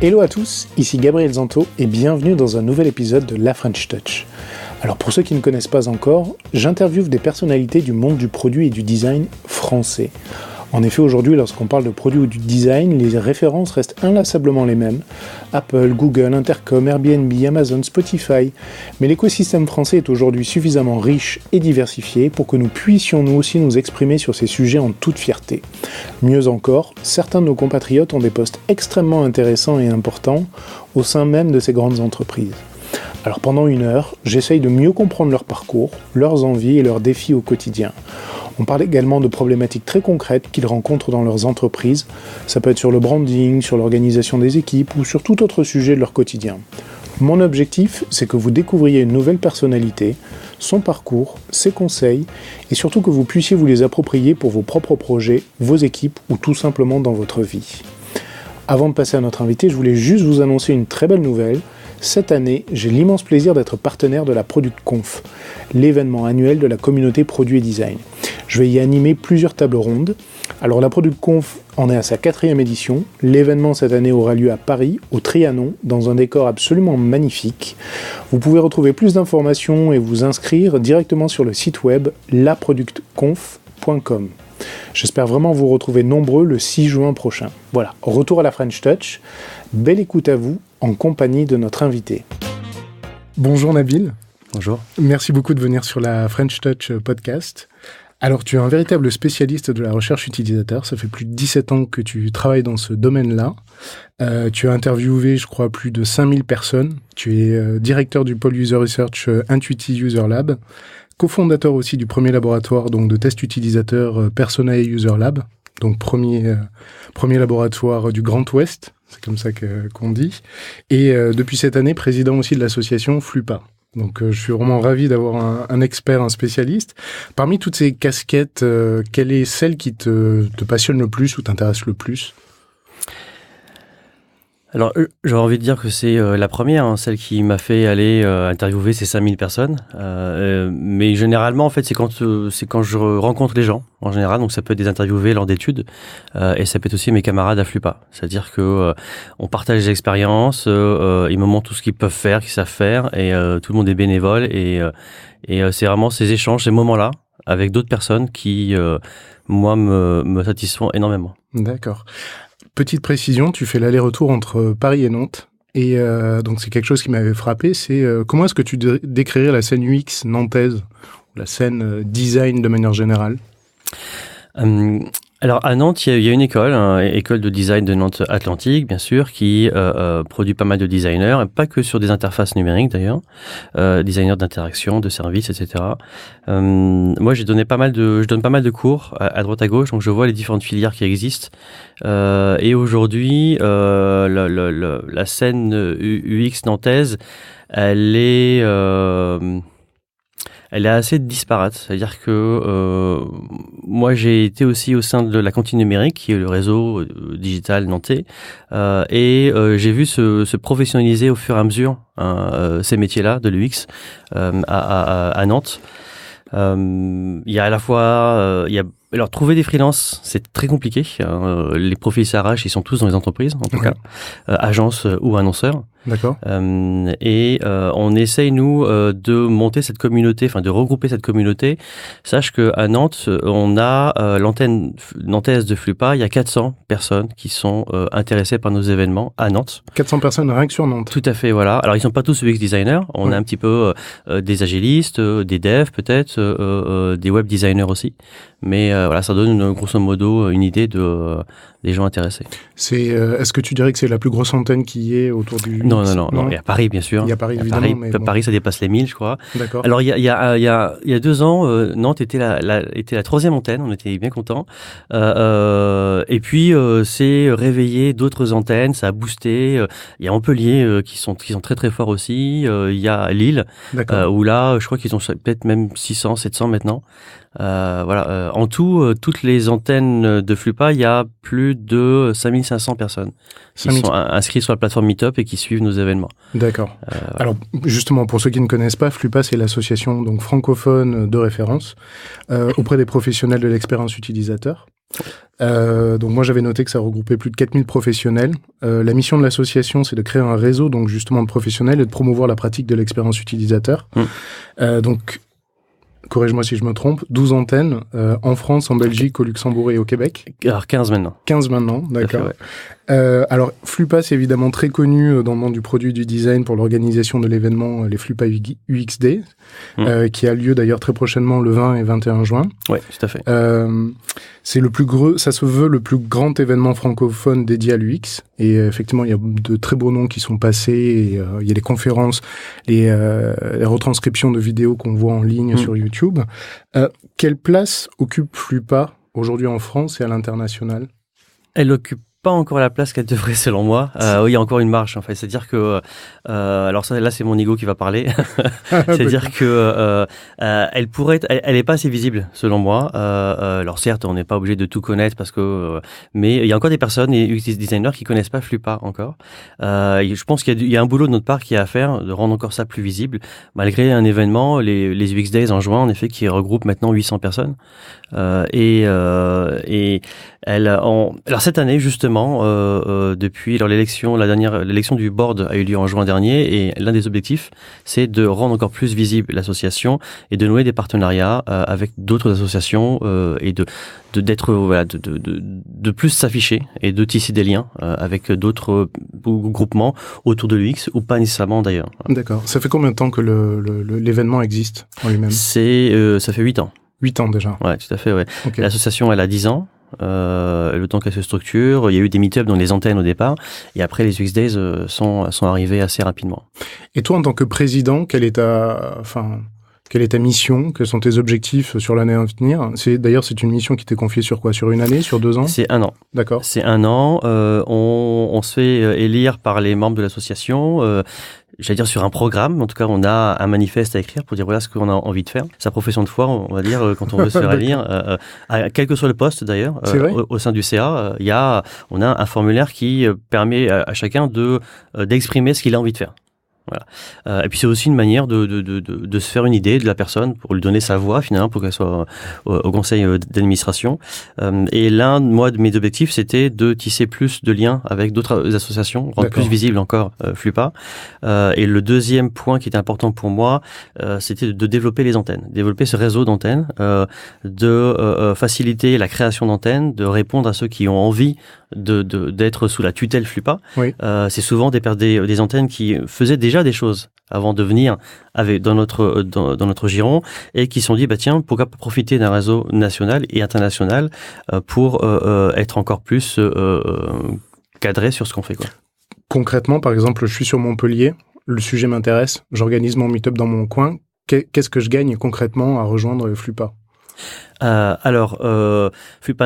Hello à tous, ici Gabriel Zanto et bienvenue dans un nouvel épisode de La French Touch. Alors pour ceux qui ne connaissent pas encore, j'interviewe des personnalités du monde du produit et du design français. En effet, aujourd'hui, lorsqu'on parle de produit ou du design, les références restent inlassablement les mêmes. Apple, Google, Intercom, Airbnb, Amazon, Spotify. Mais l'écosystème français est aujourd'hui suffisamment riche et diversifié pour que nous puissions nous aussi nous exprimer sur ces sujets en toute fierté. Mieux encore, certains de nos compatriotes ont des postes extrêmement intéressants et importants au sein même de ces grandes entreprises. Alors pendant une heure, j'essaye de mieux comprendre leur parcours, leurs envies et leurs défis au quotidien. On parle également de problématiques très concrètes qu'ils rencontrent dans leurs entreprises. Ça peut être sur le branding, sur l'organisation des équipes ou sur tout autre sujet de leur quotidien. Mon objectif, c'est que vous découvriez une nouvelle personnalité, son parcours, ses conseils et surtout que vous puissiez vous les approprier pour vos propres projets, vos équipes ou tout simplement dans votre vie. Avant de passer à notre invité, je voulais juste vous annoncer une très belle nouvelle. Cette année, j'ai l'immense plaisir d'être partenaire de la ProductConf, l'événement annuel de la communauté Produit et Design. Je vais y animer plusieurs tables rondes. Alors la ProductConf en est à sa 4e édition. L'événement cette année aura lieu à Paris, au Trianon, dans un décor absolument magnifique. Vous pouvez retrouver plus d'informations et vous inscrire directement sur le site web laproductconf.com. J'espère vraiment vous retrouver nombreux le 6 juin prochain. Voilà, retour à la French Touch. Belle écoute à vous, en compagnie de notre invité. Bonjour Nabil. Bonjour. Merci beaucoup de venir sur la French Touch podcast. Alors, tu es un véritable spécialiste de la recherche utilisateur. Ça fait plus de 17 ans que tu travailles dans ce domaine-là. Tu as interviewé, je crois, plus de 5000 personnes. Tu es directeur du pôle User Research Intuiti User Lab, cofondateur aussi du premier laboratoire donc, de test utilisateur Personae User Lab, donc premier laboratoire du Grand Ouest, c'est comme ça qu'on dit. Et depuis cette année, président aussi de l'association Flupa. Donc je suis vraiment ravi d'avoir un expert, un spécialiste. Parmi toutes ces casquettes, quelle est celle qui te passionne le plus ou t'intéresse le plus ? Alors, j'aurais envie de dire que c'est la première, celle qui m'a fait aller interviewer ces 5000 personnes. Mais généralement, en fait, c'est quand je rencontre les gens, en général. Donc, ça peut être des interviewés lors d'études, et ça peut être aussi mes camarades à Flupa. C'est-à-dire que on partage des expériences, ils me montrent tout ce qu'ils peuvent faire, qu'ils savent faire, et tout le monde est bénévole. Et c'est vraiment ces échanges, ces moments-là, avec d'autres personnes qui, moi, me satisfont énormément. D'accord. Petite précision, tu fais l'aller-retour entre Paris et Nantes. Et donc, c'est quelque chose qui m'avait frappé. C'est comment est-ce que tu décrirais la scène UX nantaise, ou la scène design de manière générale ? Alors, à Nantes, il y a une école de design de Nantes Atlantique, bien sûr, qui produit pas mal de designers, et pas que sur des interfaces numériques d'ailleurs, designers d'interaction, de services, etc. Moi, je donne pas mal de cours à droite à gauche, donc je vois les différentes filières qui existent. Et aujourd'hui, la scène UX nantaise, elle est assez disparate. C'est-à-dire que moi, j'ai été aussi au sein de la cantine numérique, qui est le réseau digital nantais, et j'ai vu se professionnaliser au fur et à mesure ces métiers-là de l'UX à Nantes. Il y a à la fois... Alors, trouver des freelances, c'est très compliqué. Les profils s'arrachent, ils sont tous dans les entreprises, en tout cas, agences ou annonceurs. D'accord. Et on essaye, nous, de monter cette communauté, enfin de regrouper cette communauté. Sache qu'à Nantes, on a l'antenne nantaise de Flupa, il y a 400 personnes qui sont intéressées par nos événements à Nantes. 400 personnes rien que sur Nantes. Tout à fait, voilà. Alors, ils sont pas tous UX designers. On a un petit peu des agilistes, des devs peut-être, des web designers aussi. Mais voilà, ça donne grosso modo une idée des gens intéressés. Est-ce que tu dirais que c'est la plus grosse antenne qui est autour du... Non. Il y a Paris, bien sûr. Il y a Paris, évidemment. Paris, ça dépasse les 1000, je crois. D'accord. Alors, il y a 2 ans, Nantes était la 3e antenne. On était bien contents. Et puis, c'est réveillé d'autres antennes. Ça a boosté. Il y a Montpellier qui sont très, très forts aussi. Il y a Lille, où là, je crois qu'ils ont peut-être même 600, 700 maintenant. Voilà. En tout, toutes les antennes de Flupa, il y a plus de 5500 personnes qui sont inscrites sur la plateforme Meetup et qui suivent nos événements. D'accord. Voilà. Alors, justement, pour ceux qui ne connaissent pas, Flupa, c'est l'association donc francophone de référence auprès des professionnels de l'expérience utilisateur. Donc moi j'avais noté que ça regroupait plus de 4000 professionnels. La mission de l'association, c'est de créer un réseau donc justement de professionnels et de promouvoir la pratique de l'expérience utilisateur. Donc corrige-moi si je me trompe, 12 antennes en France, en Belgique, au Luxembourg et au Québec. Alors 15 maintenant. 15 maintenant, d'accord. Ouais. Alors, Flupa, c'est évidemment très connu dans le monde du produit et du design pour l'organisation de l'événement les Flupa UX Day, qui a lieu d'ailleurs très prochainement le 20 et 21 juin. Oui, tout à fait. C'est ça se veut le plus grand événement francophone dédié à l'UX. Et effectivement, il y a de très beaux noms qui sont passés. Et, il y a les conférences, les retranscriptions de vidéos qu'on voit en ligne sur YouTube. Quelle place occupe Flupa aujourd'hui en France et à l'international? Elle occupe pas encore la place qu'elle devrait selon moi. Oui, il y a encore une marge en fait. C'est-à-dire que alors ça, là c'est mon ego qui va parler. C'est-à-dire que elle pourrait être, elle est pas assez visible selon moi. Alors certes, on n'est pas obligé de tout connaître parce que mais il y a encore des personnes et UX designers qui connaissent pas Flupa encore. Je pense qu'il y a un boulot de notre part qui est à faire de rendre encore ça plus visible malgré un événement les UX Days en juin en effet qui regroupe maintenant 800 personnes et alors cette année justement depuis l'élection du board a eu lieu en juin dernier et l'un des objectifs c'est de rendre encore plus visible l'association et de nouer des partenariats avec d'autres associations et de plus s'afficher et de tisser des liens avec d'autres groupements autour de l'UX ou pas nécessairement d'ailleurs. D'accord. Ça fait combien de temps que l'événement existe en lui-même? Ça fait 8 ans. 8 ans déjà. Ouais, tout à fait, ouais. Okay. L'association, elle a 10 ans. Le temps qu'elle se structure, il y a eu des meet-ups dans les antennes au départ, et après les UX Days sont arrivés assez rapidement. Et toi, en tant que président, quelle est ta mission? Quels sont tes objectifs sur l'année à venir? D'ailleurs, c'est une mission qui t'est confiée sur quoi? Sur une année? Sur 2 ans? C'est 1 an. D'accord. C'est 1 an. On se fait élire par les membres de l'association. J'allais dire sur un programme, en tout cas on a un manifeste à écrire pour dire voilà ce qu'on a envie de faire. Sa profession de foi, on va dire, quand on veut se faire élire, quel que soit le poste d'ailleurs, au sein du CA, on a un formulaire qui permet à chacun d'exprimer ce qu'il a envie de faire. Voilà. Et puis c'est aussi une manière de se faire une idée de la personne pour lui donner sa voix finalement pour qu'elle soit au conseil d'administration. Et l'un de mes objectifs c'était de tisser plus de liens avec d'autres associations, rendre plus visible encore Flupa. Et le deuxième point qui était important pour moi, c'était de développer les antennes, développer ce réseau d'antennes, de faciliter la création d'antennes, de répondre à ceux qui ont envie d'être sous la tutelle Flupa. Oui. C'est souvent des antennes qui faisaient déjà des choses avant de venir dans notre giron et qui se sont dit tiens, pourquoi pas profiter d'un réseau national et international pour être encore plus cadré sur ce qu'on fait quoi. Concrètement, par exemple, je suis sur Montpellier, le sujet m'intéresse, j'organise mon meet-up dans mon coin, qu'est-ce que je gagne concrètement à rejoindre Flupa?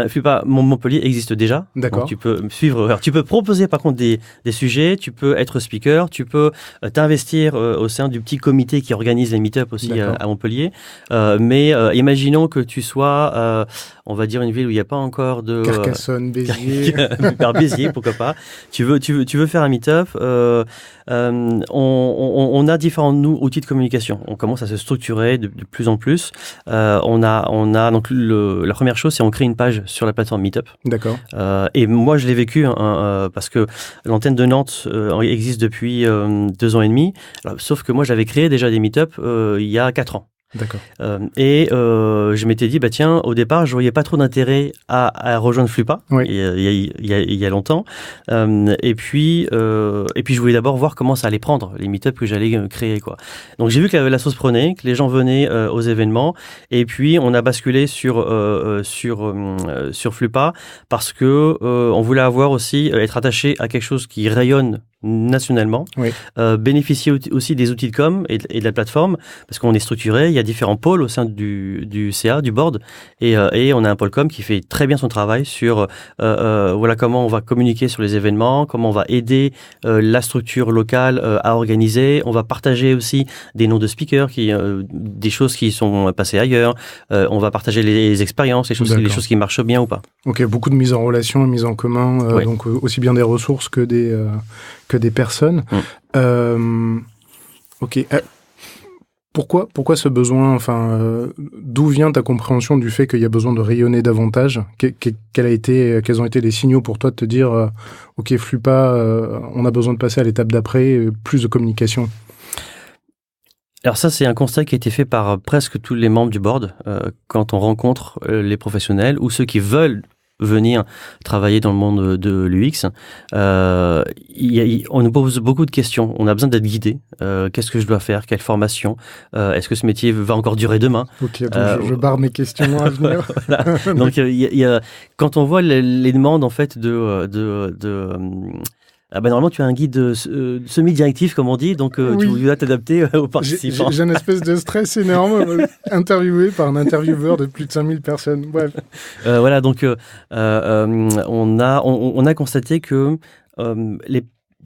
Flupa Montpellier existe déjà. D'accord. Donc tu peux suivre. Alors, tu peux proposer par contre des sujets. Tu peux être speaker. Tu peux t'investir au sein du petit comité qui organise les meet-up aussi à Montpellier. Mais imaginons que tu sois, on va dire une ville où il n'y a pas encore de Carcassonne, Béziers. Béziers, pourquoi pas. Tu veux faire un meet-up. On a différents outils de communication. On commence à se structurer de plus en plus. On a donc la première chose, c'est on crée une page sur la plateforme Meetup. D'accord. Et moi, je l'ai vécu parce que l'antenne de Nantes existe depuis 2 ans et demi. Alors, sauf que moi, j'avais créé déjà des Meetup il y a 4 ans. D'accord. Je m'étais dit, tiens, au départ, je voyais pas trop d'intérêt à rejoindre Flupa. Oui. Il y a longtemps. Et puis, je voulais d'abord voir comment ça allait prendre, les meet-up que j'allais créer, quoi. Donc, j'ai vu que la sauce prenait, que les gens venaient aux événements. Et puis, on a basculé sur Flupa parce que on voulait avoir aussi, être attaché à quelque chose qui rayonne nationalement, oui. Bénéficier aussi des outils de com et de la plateforme, parce qu'on est structuré, il y a différents pôles au sein du CA, du board, et on a un pôle com qui fait très bien son travail sur voilà comment on va communiquer sur les événements, comment on va aider la structure locale à organiser, on va partager aussi des noms de speakers, des choses qui sont passées ailleurs, on va partager les expériences, les choses qui marchent bien ou pas. Ok, beaucoup de mise en relation, mise en commun, oui. Donc aussi bien des ressources que des personnes. Ok. Pourquoi ce besoin, d'où vient ta compréhension du fait qu'il y a besoin de rayonner davantage? Quels ont été les signaux pour toi de te dire, ok, Flupa, on a besoin de passer à l'étape d'après, plus de communication? Alors ça, c'est un constat qui a été fait par presque tous les membres du board quand on rencontre les professionnels ou ceux qui veulent venir travailler dans le monde de l'UX. On nous pose beaucoup de questions. On a besoin d'être guidé. Qu'est-ce que je dois faire? Quelle formation? Est-ce que ce métier va encore durer demain? Ok, donc je barre mes questions à venir. Voilà. Donc, quand on voit les demandes en fait normalement, tu as un guide semi-directif, comme on dit, donc oui. Tu dois t'adapter aux participants. J'ai une espèce de stress énorme, interviewé par un intervieweur de plus de 5000 personnes. Bref. Voilà, donc on a constaté que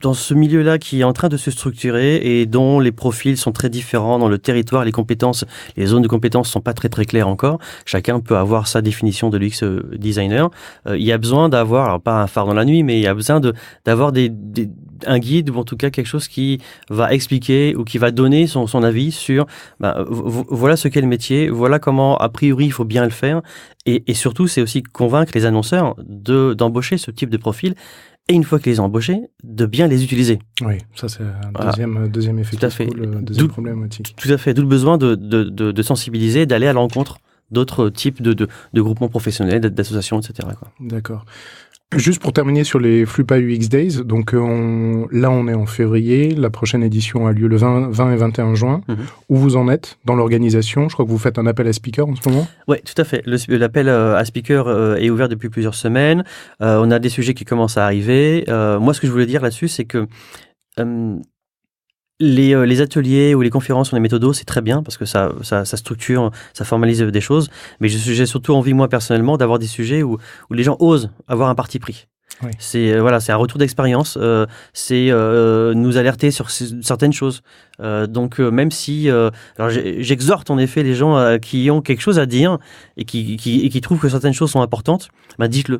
dans ce milieu-là qui est en train de se structurer et dont les profils sont très différents dans le territoire, les compétences, les zones de compétences sont pas très très claires encore. Chacun peut avoir sa définition de l'UX designer. Il y a besoin d'avoir, alors pas un phare dans la nuit, mais il y a besoin d'avoir un guide ou en tout cas quelque chose qui va expliquer ou qui va donner son avis sur voilà ce qu'est le métier, voilà comment a priori il faut bien le faire et surtout c'est aussi convaincre les annonceurs d'embaucher ce type de profil. Et une fois qu'ils les ont embauchés, de bien les utiliser. Oui, ça c'est un deuxième effet, deuxième problématique. Tout à fait, d'où le besoin de sensibiliser, d'aller à l'encontre d'autres types de groupements professionnels, d'associations, etc. D'accord. Juste pour terminer sur les Flupa UX Days, donc on est en février, la prochaine édition a lieu le 20 et 21 juin. Mm-hmm. Où vous en êtes dans l'organisation? Je crois que vous faites un appel à speaker en ce moment. Oui, tout à fait. L'appel à speaker est ouvert depuis plusieurs semaines. On a des sujets qui commencent à arriver. Moi, ce que je voulais dire là-dessus, c'est que les ateliers ou les conférences sur les méthodos, c'est très bien parce que ça structure, ça formalise des choses. Mais j'ai surtout envie, moi, personnellement, d'avoir des sujets où les gens osent avoir un parti pris. Oui. C'est un retour d'expérience. C'est nous alerter sur certaines choses. Donc, même si... alors j'exhorte en effet les gens qui ont quelque chose à dire et qui trouvent que certaines choses sont importantes, dites-le.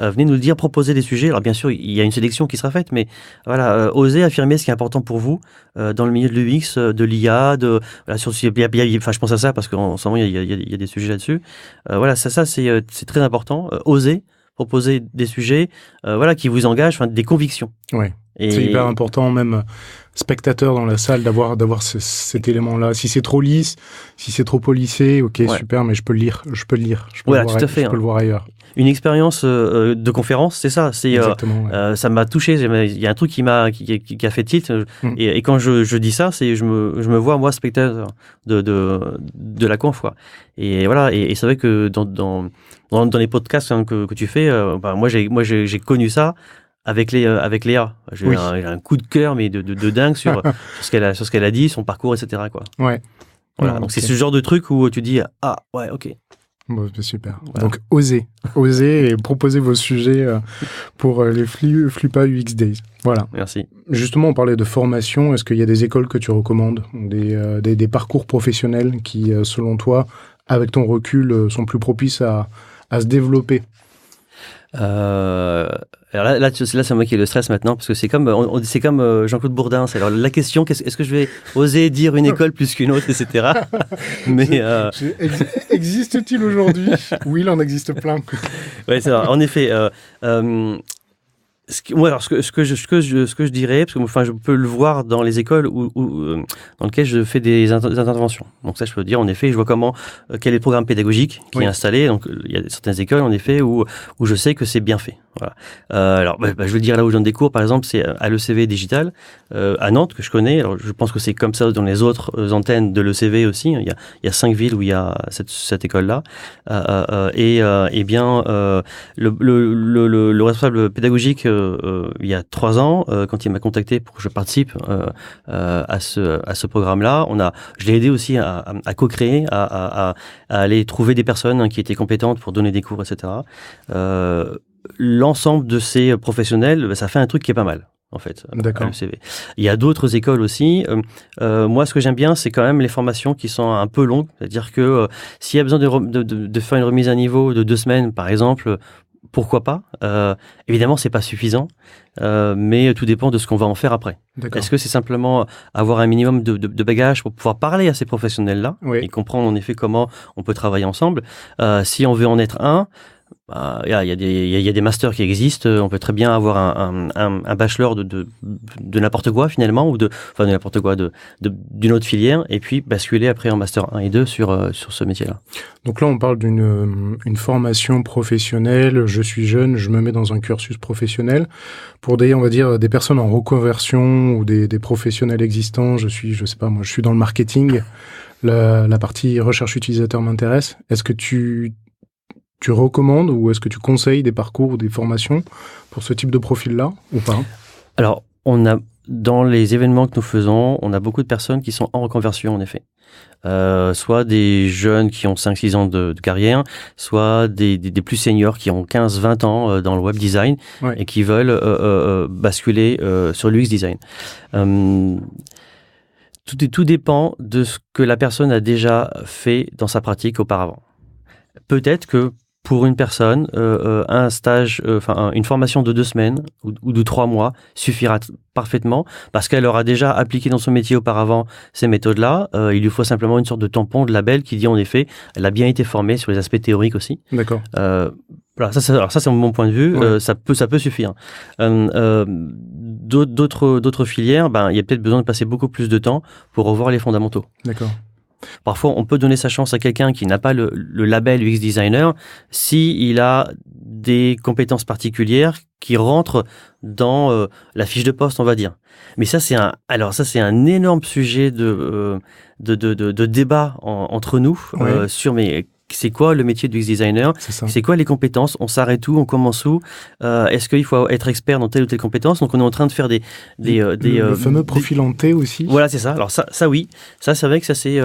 Venez nous le dire, proposer des sujets. Alors bien sûr, il y a une sélection qui sera faite, mais voilà, osez affirmer ce qui est important pour vous dans le milieu de l'UX, de l'IA, je pense à ça parce qu'en ce moment il y a des sujets là-dessus. Ça c'est très important. Osez proposer des sujets, qui vous engagent, des convictions. Oui. C'est hyper important, même spectateur dans la salle, d'avoir cet élément-là. Si c'est trop lisse, si c'est trop polissé, ok, ouais. Super, mais je peux le lire. Je peux le voir ailleurs. Une expérience de conférence, c'est ça. Exactement, ouais. Ça m'a touché. Il y a un truc qui a fait tilt. Et quand je dis ça, c'est je me vois moi spectateur de la conf, quoi. Et voilà. Et c'est vrai que dans les podcasts que tu fais, moi j'ai connu ça. Avec Léa, j'ai un coup de cœur mais de dingue sur ce qu'elle a dit, son parcours, etc. quoi. Ouais. Voilà. Donc c'est ce genre de truc où tu dis ouais, ok. Bon, super. Voilà. Donc osez et proposez vos sujets pour les Flupa UX Days. Voilà. Merci. Justement, on parlait de formation. Est-ce qu'il y a des écoles que tu recommandes, des parcours professionnels qui, selon toi, avec ton recul, sont plus propices à se développer? Alors là, c'est moi qui ai le stress maintenant parce que c'est comme Jean-Claude Bourdin. Alors la question, est-ce que je vais oser dire une école plus qu'une autre, etc. Mais existe-t-il aujourd'hui? Oui, il en existe plein. Ouais, c'est vrai. En effet. Ce que je dirais, parce que je peux le voir dans les écoles dans lesquelles je fais des interventions. Donc ça, je peux dire, en effet, je vois quel est le programme pédagogique qui est installé. Donc il y a certaines écoles, en effet, où je sais que c'est bien fait. Voilà. Alors, je vais le dire là où je donne des cours, par exemple, c'est à l'ECV Digital, à Nantes, que je connais. Alors, je pense que c'est comme ça dans les autres antennes de l'ECV aussi. Il y a 5 villes où il y a cette école-là. Le responsable pédagogique, il y a 3 ans, quand il m'a contacté pour que je participe à ce programme-là, je l'ai aidé aussi à co-créer, à aller trouver des personnes qui étaient compétentes pour donner des cours, etc. L'ensemble de ces professionnels, ça fait un truc qui est pas mal, en fait. D'accord. Il y a d'autres écoles aussi. Moi, ce que j'aime bien, c'est quand même les formations qui sont un peu longues. C'est-à-dire que s'il y a besoin de faire une remise à niveau de 2 semaines, par exemple, pourquoi pas. Évidemment, c'est pas suffisant, mais tout dépend de ce qu'on va en faire après. D'accord. Est-ce que c'est simplement avoir un minimum de bagages pour pouvoir parler à ces professionnels-là et comprendre en effet comment on peut travailler ensemble. Si on veut en être un, il y a des masters qui existent. On peut très bien avoir un bachelor de n'importe quoi finalement, de n'importe quoi, d'une autre filière, et puis basculer après en master 1 et 2 sur ce métier-là. Donc là, on parle d'une formation professionnelle. Je suis jeune, je me mets dans un cursus professionnel. Pour on va dire, des personnes en reconversion ou des professionnels existants, je suis dans le marketing. La partie recherche utilisateur m'intéresse. Est-ce que tu recommandes ou est-ce que tu conseilles des parcours ou des formations pour ce type de profil-là ou pas? Alors, dans les événements que nous faisons, on a beaucoup de personnes qui sont en reconversion, en effet. Soit des jeunes qui ont 5-6 ans de carrière, soit des plus seniors qui ont 15-20 ans dans le web design et qui veulent basculer sur l'UX design. Tout dépend de ce que la personne a déjà fait dans sa pratique auparavant. Peut-être que pour une personne, un stage, une formation de 2 semaines ou de 3 mois suffira parfaitement parce qu'elle aura déjà appliqué dans son métier auparavant ces méthodes-là. Il lui faut simplement une sorte de tampon, de label qui dit en effet, elle a bien été formée sur les aspects théoriques aussi. D'accord. Voilà, ça c'est mon point de vue. Ça peut suffire. D'autres filières, il y a peut-être besoin de passer beaucoup plus de temps pour revoir les fondamentaux. D'accord. Parfois, on peut donner sa chance à quelqu'un qui n'a pas le label UX designer s'il a des compétences particulières qui rentrent dans la fiche de poste, on va dire. Mais ça, c'est un énorme sujet de débat entre nous sur c'est quoi le métier de UX designer? C'est quoi les compétences? On s'arrête où? On commence où? Est-ce qu'il faut être expert dans telle ou telle compétence? Donc on est en train de faire le fameux profil en T aussi. Voilà, c'est ça. Alors ça oui, ça c'est vrai que c'est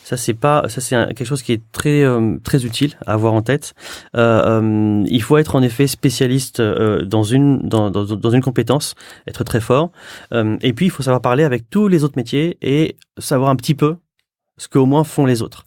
quelque chose qui est très utile à avoir en tête. Il faut être en effet spécialiste dans une compétence, être très fort. Et puis il faut savoir parler avec tous les autres métiers et savoir un petit peu ce qu'au moins font les autres.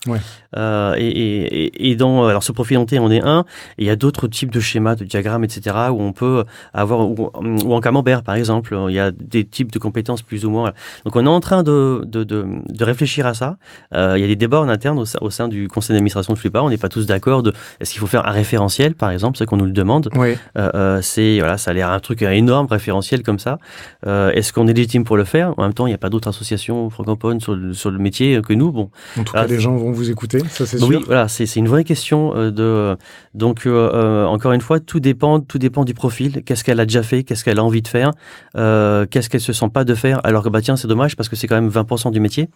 Et dans ce profil en T, on est un. Et il y a d'autres types de schémas, de diagrammes, etc., où on peut avoir, ou en camembert, par exemple, il y a des types de compétences plus ou moins. Donc on est en train de réfléchir à ça. Il y a des débats en interne au sein du conseil d'administration de Flippa. On n'est pas tous d'accord est-ce qu'il faut faire un référentiel, par exemple, c'est qu'on nous le demande. Ça a l'air un truc énorme, référentiel comme ça. Est-ce qu'on est légitime pour le faire? En même temps, il n'y a pas d'autres associations francophones sur le métier que nous. Bon, en tout cas, les gens vont vous écouter, ça c'est sûr. Oui, voilà, c'est une vraie question donc encore une fois, tout dépend du profil. Qu'est-ce qu'elle a déjà fait? Qu'est-ce qu'elle a envie de faire? Qu'est-ce qu'elle se sent pas de faire? Alors que tiens, c'est dommage parce que c'est quand même 20% du métier.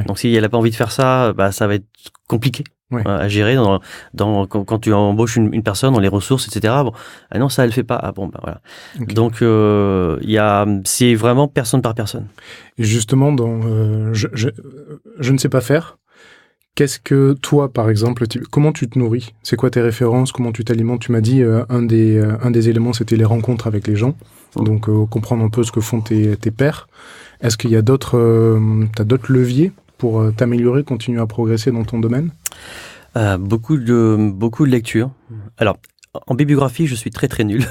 Donc si elle a pas envie de faire ça, ça va être compliqué. À gérer quand tu embauches une personne dans les ressources, etc. Non, ça elle fait pas. Voilà. Okay. Donc c'est vraiment personne par personne. Et justement, je ne sais pas faire. Qu'est-ce que toi, par exemple, comment tu te nourris? C'est quoi tes références? Comment tu t'alimentes? Tu m'as dit un des éléments, c'était les rencontres avec les gens. Donc comprendre un peu ce que font tes pairs. Est-ce qu'il y a t'as d'autres leviers pour t'améliorer, continuer à progresser dans ton domaine? Beaucoup de lectures. Alors, en bibliographie, je suis très très nul.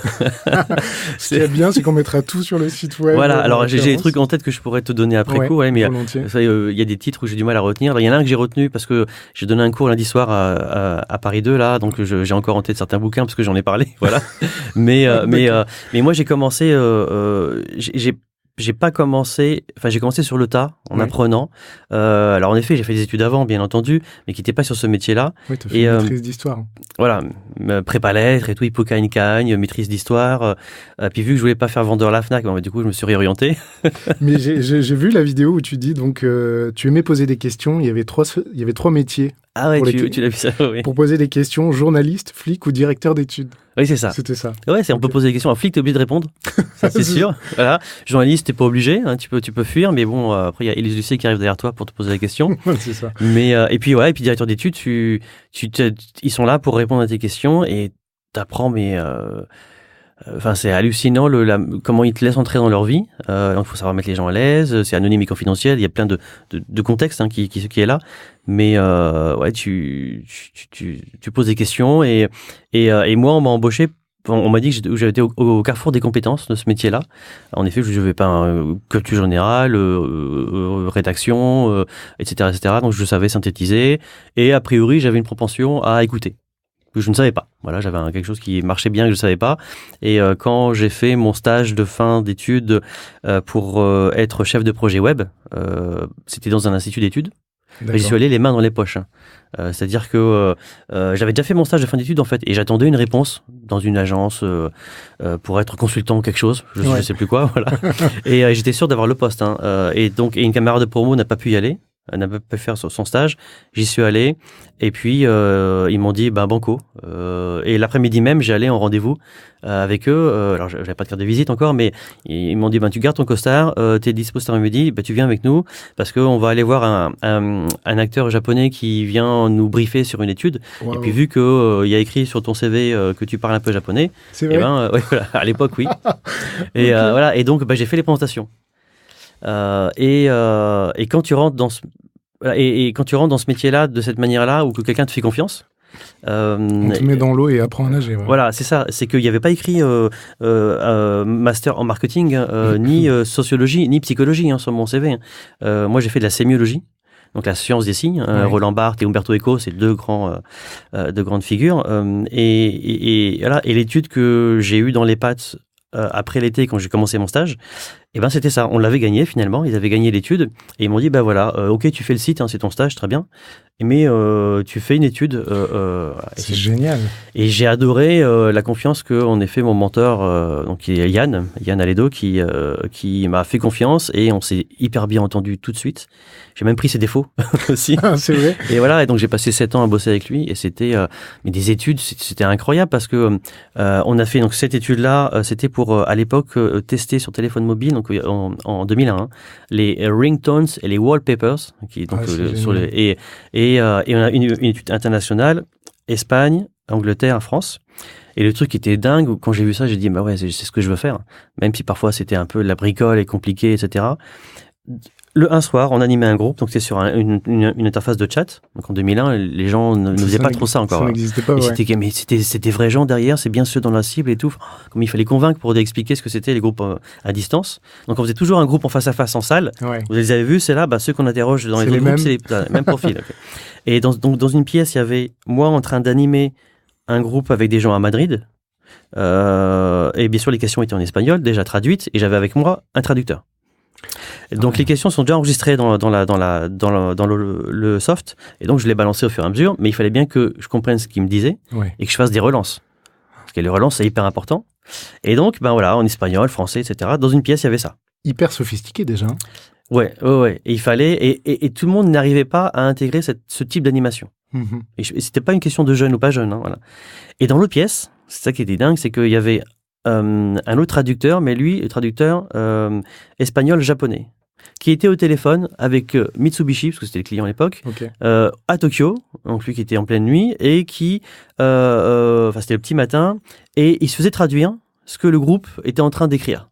Ce qui est bien, c'est qu'on mettra tout sur le site web. Voilà, alors j'ai des trucs en tête que je pourrais te donner après coup, mais il y a des titres où j'ai du mal à retenir. Il y en a un que j'ai retenu parce que j'ai donné un cours lundi soir à Paris 2, là, donc j'ai encore en tête certains bouquins parce que j'en ai parlé, voilà. mais moi j'ai commencé, j'ai commencé sur le tas, en apprenant. Alors en effet, j'ai fait des études avant, bien entendu, mais qui n'étaient pas sur ce métier-là. Oui, tu as fait une maîtrise d'histoire. Voilà, prépa lettres et tout, Hippocagne, maîtrise d'histoire. Puis vu que je voulais pas faire vendeur à la Fnac, du coup je me suis réorienté. Mais j'ai vu la vidéo où tu dis donc tu aimais poser des questions. Il y avait trois métiers. Ah ouais, tu l'as vu ça, oui. Pour poser des questions, journaliste, flic ou directeur d'études. Oui, c'est ça. C'était ça. Ouais, on peut poser des questions. Un flic, t'es obligé de répondre. Ça, c'est sûr. Voilà. Journaliste, t'es pas obligé. Hein, tu peux fuir, mais bon, après, il y a Élise Lucet qui arrive derrière toi pour te poser la question. C'est ça. Mais, et puis directeur d'études, ils sont là pour répondre à tes questions et t'apprends, c'est hallucinant comment ils te laissent entrer dans leur vie. Donc, il faut savoir mettre les gens à l'aise. C'est anonyme et confidentiel. Il y a plein de contextes qui est là. Mais tu poses des questions et moi, on m'a embauché on m'a dit que j'avais été au carrefour des compétences de ce métier-là. En effet, je n'avais pas culture générale, rédaction, etc., etc. Donc, je savais synthétiser. Et a priori, j'avais une propension à écouter. Que je ne savais pas. Voilà, j'avais quelque chose qui marchait bien que je ne savais pas. Et quand j'ai fait mon stage de fin d'études pour être chef de projet web, c'était dans un institut d'études. J'y suis allé les mains dans les poches. C'est-à-dire que j'avais déjà fait mon stage de fin d'études en fait, et j'attendais une réponse dans une agence pour être consultant ou quelque chose, je ne sais plus quoi, voilà. Et j'étais sûr d'avoir le poste. Et donc, une camarade de promo n'a pas pu y aller. Elle n'a pas pu faire son stage. J'y suis allé. Et puis, ils m'ont dit, banco. Et l'après-midi même, j'ai allé en rendez-vous avec eux. Alors, j'avais pas de carte de visite encore, mais ils m'ont dit, tu gardes ton costard, t'es dispo cet après-midi, tu viens avec nous, parce qu'on va aller voir un acteur japonais qui vient nous briefer sur une étude. Wow. Et puis, vu qu'il y a écrit sur ton CV que tu parles un peu japonais, c'est vrai. Ouais, voilà, à l'époque, oui. Et okay. Voilà. Et donc, j'ai fait les présentations. Et quand tu rentres dans ce métier-là de cette manière-là, ou que quelqu'un te fait confiance, on te met dans l'eau et apprend à nager. Ouais. Voilà, c'est ça. C'est qu'il n'y avait pas écrit master en marketing, ni sociologie, ni psychologie sur mon CV. Moi, j'ai fait de la sémiologie. Donc la science des signes, Roland Barthes et Umberto Eco, c'est deux grandes figures. Et l'étude que j'ai eue dans les pattes après l'été, quand j'ai commencé mon stage, c'était ça. On l'avait gagné finalement. Ils avaient gagné l'étude et ils m'ont dit ok, tu fais le site, c'est ton stage, très bien. Mais tu fais une étude. C'est génial. Et j'ai adoré la confiance qu'en effet mon mentor, donc Yann Alédo, qui m'a fait confiance et on s'est hyper bien entendu tout de suite. J'ai même pris ses défauts aussi. Ah, c'est vrai. Et voilà, et donc j'ai passé 7 ans à bosser avec lui et c'était mais des études, c'était incroyable parce que on a fait donc cette étude-là, c'était pour à l'époque tester sur téléphone mobile, donc en 2001, les ringtones et les wallpapers, qui donc et on a une étude internationale, Espagne, Angleterre, France. Et le truc qui était dingue, quand j'ai vu ça, j'ai dit c'est ce que je veux faire, même si parfois c'était un peu la bricole et compliqué, etc. Un soir, on animait un groupe, donc c'était sur une interface de chat. Donc en 2001, les gens ne faisaient pas trop ça encore. Ça n'existait pas, mais c'était des vrais gens derrière, c'est bien ceux dans la cible et tout. Comme il fallait convaincre pour expliquer ce que c'était les groupes à distance. Donc on faisait toujours un groupe en face à face en salle. Ouais. Vous les avez vus, c'est là, ceux qu'on interroge dans les autres groupes, c'est les mêmes profils. Okay. Et dans une pièce, il y avait moi en train d'animer un groupe avec des gens à Madrid. Et bien sûr, les questions étaient en espagnol, déjà traduites, et j'avais avec moi un traducteur. Donc les questions sont déjà enregistrées dans le soft, et donc je les balançais au fur et à mesure, mais il fallait bien que je comprenne ce qu'ils me disaient et que je fasse des relances. Parce que les relances, c'est hyper important. Et donc, en espagnol, français, etc., dans une pièce, il y avait ça. Hyper sophistiqué déjà. Ouais. Et il fallait, et tout le monde n'arrivait pas à intégrer ce type d'animation. Mm-hmm. Et c'était pas une question de jeune ou pas jeune. Voilà. Et dans l'autre pièce, c'est ça qui était dingue, c'est qu'il y avait un autre traducteur, mais lui, le traducteur espagnol-japonais, qui était au téléphone avec Mitsubishi, parce que c'était le client à l'époque, à Tokyo, donc lui qui était en pleine nuit, et qui, c'était le petit matin, et il se faisait traduire ce que le groupe était en train d'écrire.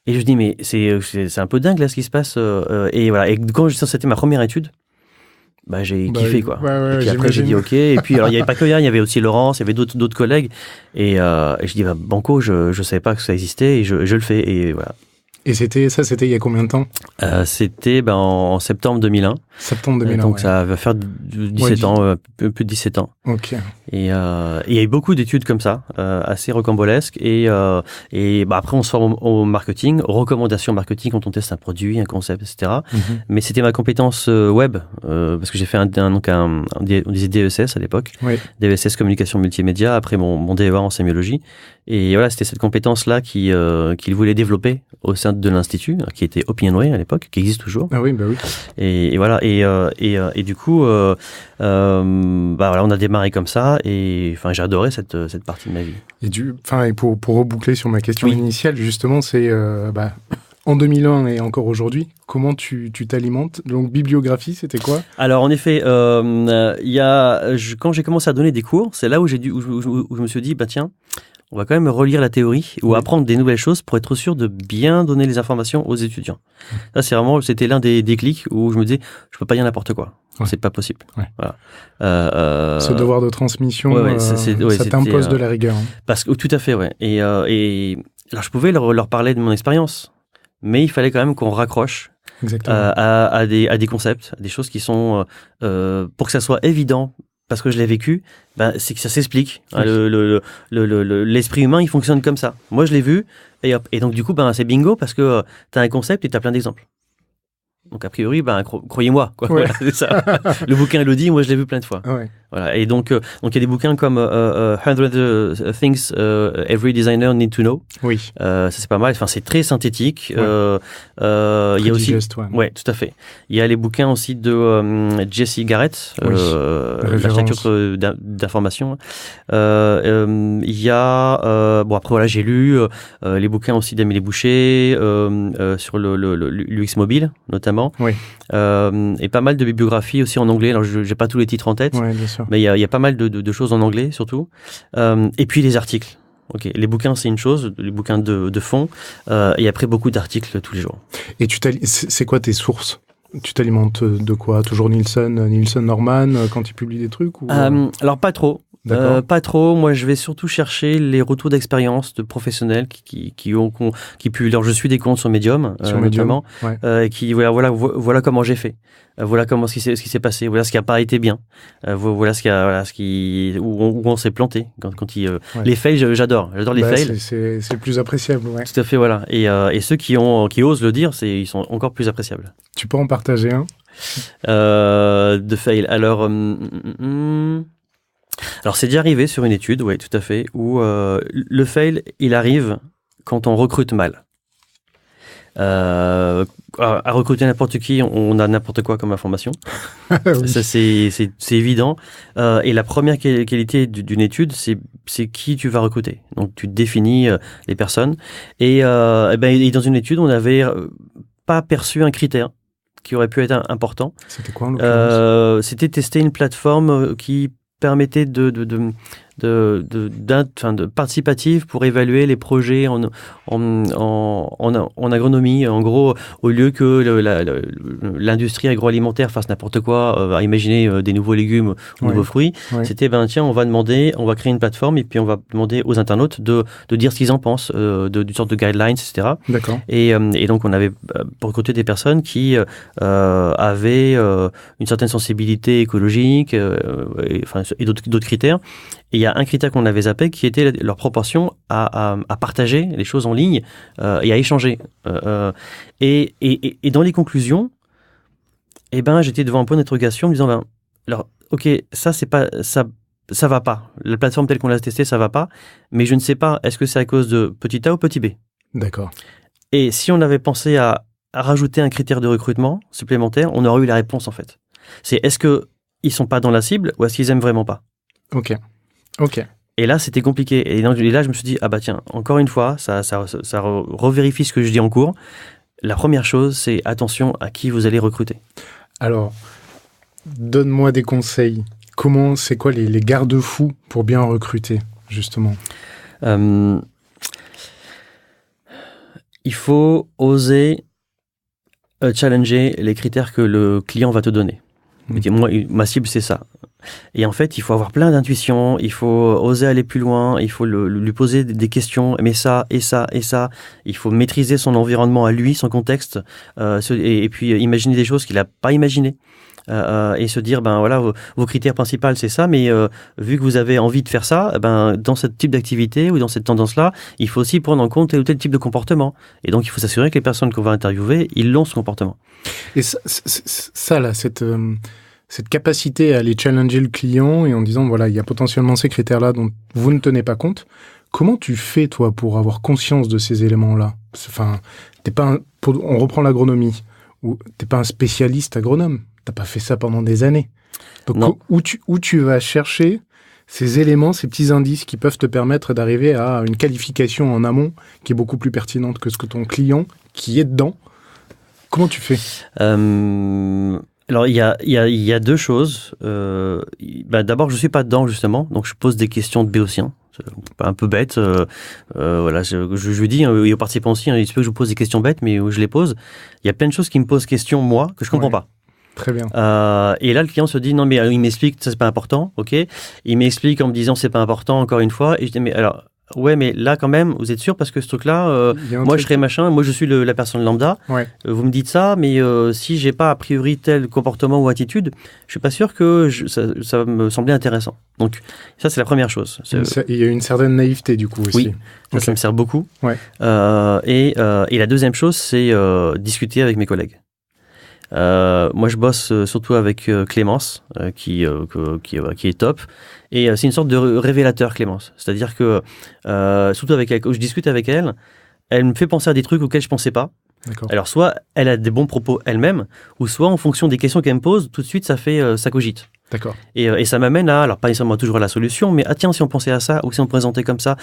Et je dis, mais c'est un peu dingue là ce qui se passe. Et voilà. Et quand c'était ma première étude, j'ai kiffé quoi. Et puis après j'ai dit ok. Et puis alors il y avait pas que Yann, il y avait aussi Laurence, il y avait d'autres collègues. Et je dis banco, je savais pas que ça existait et je le fais et voilà. Et c'était il y a combien de temps ? C'était en septembre 2001. Septembre 2001. Donc ça va faire 17 ans, plus de 17 ans. Ok. Et il y a eu beaucoup d'études comme ça, assez rocambolesques. Et après on se forme au marketing, aux recommandations marketing quand on teste un produit, un concept, etc. Mm-hmm. Mais c'était ma compétence web, parce que j'ai fait on disait DESS à l'époque, DESS communication multimédia, après mon DEA en sémiologie. Et voilà, c'était cette compétence-là qu'il voulait développer au sein de l'institut, qui était Opinionway à l'époque, qui existe toujours. Ah oui, oui. Et voilà, et du coup, on a démarré comme ça, et j'ai adoré cette partie de ma vie. Et pour reboucler sur ma question initiale, justement, c'est en 2001 et encore aujourd'hui, comment tu t'alimentes ? Donc, bibliographie, c'était quoi ? Alors, en effet, quand j'ai commencé à donner des cours, c'est là où je me suis dit, tiens, on va quand même relire la théorie ou apprendre des nouvelles choses pour être sûr de bien donner les informations aux étudiants. Ça, c'était l'un des déclics où je me disais, je peux pas dire n'importe quoi. Ouais. C'est pas possible. Ouais. Voilà. Ce devoir de transmission, ça t'impose de la rigueur. Hein. Parce que tout à fait, ouais. Et alors je pouvais leur parler de mon expérience, mais il fallait quand même qu'on raccroche à des concepts, à des choses qui sont pour que ça soit évident. Parce que je l'ai vécu, c'est que ça s'explique. Oui. L'esprit humain, il fonctionne comme ça. Moi, je l'ai vu, et hop. Et donc, du coup, c'est bingo parce que tu as un concept et tu as plein d'exemples. Donc, a priori, croyez-moi. Quoi. Ouais. Voilà, c'est ça. Le bouquin le dit, moi, je l'ai vu plein de fois. Ouais. Voilà. Et donc, il y a des bouquins comme 100 Things Every Designer Need to Know. Oui. Ça, c'est pas mal. Enfin, c'est très synthétique. Ouais. Il y a aussi. Ouais, tout à fait. Il y a les bouquins aussi de Jesse Garrett, l'architecture d'information. Il y a. Après, voilà, j'ai lu les bouquins aussi d'Amélie Boucher sur l'UX mobile, notamment. Oui. Et pas mal de bibliographies aussi en anglais. Alors, je n'ai pas tous les titres en tête. Ouais, bien sûr. Mais il y a pas mal de choses en anglais, surtout. Et puis les articles. Okay. Les bouquins, c'est une chose, les bouquins de fond. Et après, beaucoup d'articles tous les jours. Et c'est quoi tes sources ? Tu t'alimentes de quoi ? Toujours Nielsen Norman, quand tu publies des trucs ou... Alors, pas trop. Pas trop. Moi, je vais surtout chercher les retours d'expérience de professionnels qui publient. Alors, je suis des comptes sur Medium, notamment, ouais. Qui voilà comment j'ai fait. Voilà comment ce qui s'est passé. Voilà ce qui a pas été bien. Voilà où on s'est planté. Les fails, j'adore les fails. C'est le plus appréciable. Ouais. Tout à fait, voilà. Et ceux qui osent le dire, ils sont encore plus appréciables. Tu peux en partager un de fails. Alors, c'est déjà arrivé sur une étude, oui, tout à fait, où le fail, il arrive quand on recrute mal. À recruter n'importe qui, on a n'importe quoi comme information. Oui. Ça, c'est évident. Et la première qualité d'une étude, c'est qui tu vas recruter. Donc, tu définis les personnes. Et dans une étude, on n'avait pas perçu un critère qui aurait pu être important. C'était quoi, en l'occurrence ? C'était tester une plateforme qui permettait de participative pour évaluer les projets en agronomie. En gros, au lieu que l'industrie agroalimentaire fasse n'importe quoi, à imaginer des nouveaux légumes ou nouveaux fruits, c'était on va créer une plateforme et puis on va demander aux internautes de dire ce qu'ils en pensent, d'une sorte de guidelines, etc. D'accord. Et donc on avait recruté des personnes qui avaient une certaine sensibilité écologique et d'autres critères. Et il y a un critère qu'on avait zappé qui était leur proportion à partager les choses en ligne et à échanger. Et dans les conclusions, j'étais devant un point d'interrogation en me disant alors, ok, ça va pas. La plateforme telle qu'on l'a testée, ça va pas. Mais je ne sais pas, est-ce que c'est à cause de petit a ou petit b ? D'accord. Et si on avait pensé à rajouter un critère de recrutement supplémentaire, on aurait eu la réponse en fait. C'est est-ce qu'ils sont pas dans la cible ou est-ce qu'ils aiment vraiment pas ? Ok. Et là, c'était compliqué. Et là, je me suis dit, tiens, encore une fois, ça revérifie ce que je dis en cours. La première chose, c'est attention à qui vous allez recruter. Alors, donne-moi des conseils. C'est quoi les garde-fous pour bien recruter, justement ? Il faut oser challenger les critères que le client va te donner. Moi, ma cible, c'est ça. Et en fait, il faut avoir plein d'intuitions, il faut oser aller plus loin, il faut lui poser des questions, mais ça, et ça, et ça. Il faut maîtriser son environnement à lui, son contexte, et puis imaginer des choses qu'il n'a pas imaginées. Et se dire, vos critères principaux, c'est ça, mais vu que vous avez envie de faire ça, dans ce type d'activité ou dans cette tendance-là, il faut aussi prendre en compte tel ou tel type de comportement. Et donc, il faut s'assurer que les personnes qu'on va interviewer, ils l'ont, ce comportement. Et ça là, cette capacité à aller challenger le client et en disant, voilà, il y a potentiellement ces critères-là dont vous ne tenez pas compte. Comment tu fais, toi, pour avoir conscience de ces éléments-là ? Enfin, on reprend l'agronomie. T'es pas un spécialiste agronome. T'as pas fait ça pendant des années. Donc, où tu vas chercher ces éléments, ces petits indices qui peuvent te permettre d'arriver à une qualification en amont qui est beaucoup plus pertinente que ce que ton client, qui est dedans. Comment tu fais ? Alors, il y a deux choses. D'abord, je suis pas dedans, justement. Donc, je pose des questions de béotien. Un peu bête. Je lui dis, et aux participants aussi, il se peut que je vous pose des questions bêtes, mais je les pose. Il y a plein de choses qui me posent question, moi, que je comprends pas. Très bien. Et là, le client se dit, non, mais il m'explique, ça, c'est pas important, ok. Il m'explique en me disant, c'est pas important, encore une fois. Et je dis, mais alors, ouais, mais là, quand même, vous êtes sûr? Parce que ce truc-là, moi, je serais machin, moi, je suis la personne lambda. Ouais. Vous me dites ça, mais si j'ai pas, a priori, tel comportement ou attitude, je suis pas sûr que ça va me sembler intéressant. Donc, ça, c'est la première chose. Il y a une certaine naïveté, du coup, aussi. Oui, ça me sert beaucoup. Ouais. Et la deuxième chose, c'est discuter avec mes collègues. Moi, je bosse surtout avec Clémence, qui est top. Et c'est une sorte de révélateur, Clémence. C'est-à-dire que, surtout avec elle, quand je discute avec elle, elle me fait penser à des trucs auxquels je pensais pas. D'accord. Alors, soit elle a des bons propos elle-même, ou soit en fonction des questions qu'elle me pose, tout de suite, ça cogite. D'accord. Et ça m'amène à, alors pas nécessairement toujours à la solution, mais tiens, si on pensait à ça, ou si on présentait comme ça,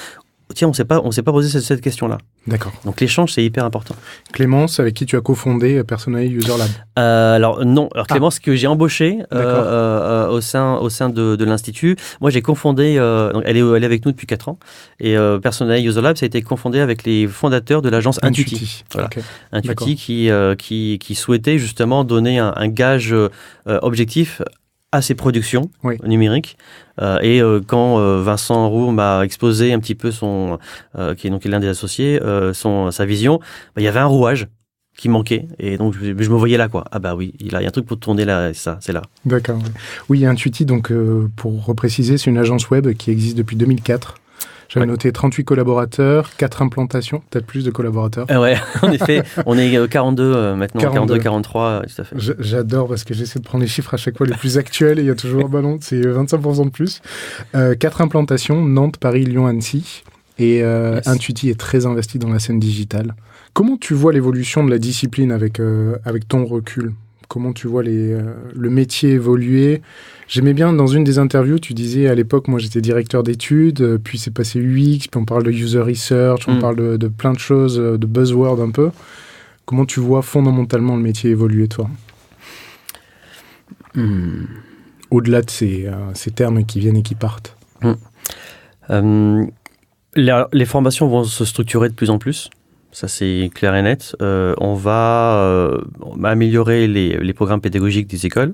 tiens, on s'est pas posé cette question-là. D'accord. Donc l'échange, c'est hyper important. Clémence, avec qui tu as cofondé Personae User Lab. Alors non, Clémence, que j'ai embauché au sein de l'Institut. Moi, j'ai confondé, donc elle est avec nous depuis 4 ans. Et Personae User Lab, ça a été confondé avec les fondateurs de l'agence Intuiti. Voilà. Okay. Intuiti qui souhaitait justement donner un gage objectif à ses productions numériques. Quand Vincent Roux m'a exposé un petit peu qui est l'un des associés, sa vision, il y avait un rouage qui manquait. Et donc, je me voyais là, quoi. Ah bah oui, il y a un truc pour tourner là, c'est là. D'accord. Oui, Intuiti, donc, pour repréciser, c'est une agence web qui existe depuis 2004. J'avais noté 38 collaborateurs, 4 implantations, peut-être plus de collaborateurs. Ouais, en effet, on est 42 maintenant, 42, 43, tout à fait. J'adore parce que j'essaie de prendre les chiffres à chaque fois les plus actuels et il y a toujours, non, c'est 25% de plus. 4 implantations, Nantes, Paris, Lyon, Annecy. Et yes. Intuiti est très investi dans la scène digitale. Comment tu vois l'évolution de la discipline avec ton recul ? Comment tu vois le métier évoluer ? J'aimais bien, dans une des interviews, tu disais, à l'époque, moi, j'étais directeur d'études, puis c'est passé UX, puis on parle de user research, on parle de plein de choses, de buzzwords un peu. Comment tu vois fondamentalement le métier évoluer, toi ? Au-delà de ces termes qui viennent et qui partent. Les formations vont se structurer de plus en plus. Ça, c'est clair et net. On va améliorer les programmes pédagogiques des écoles.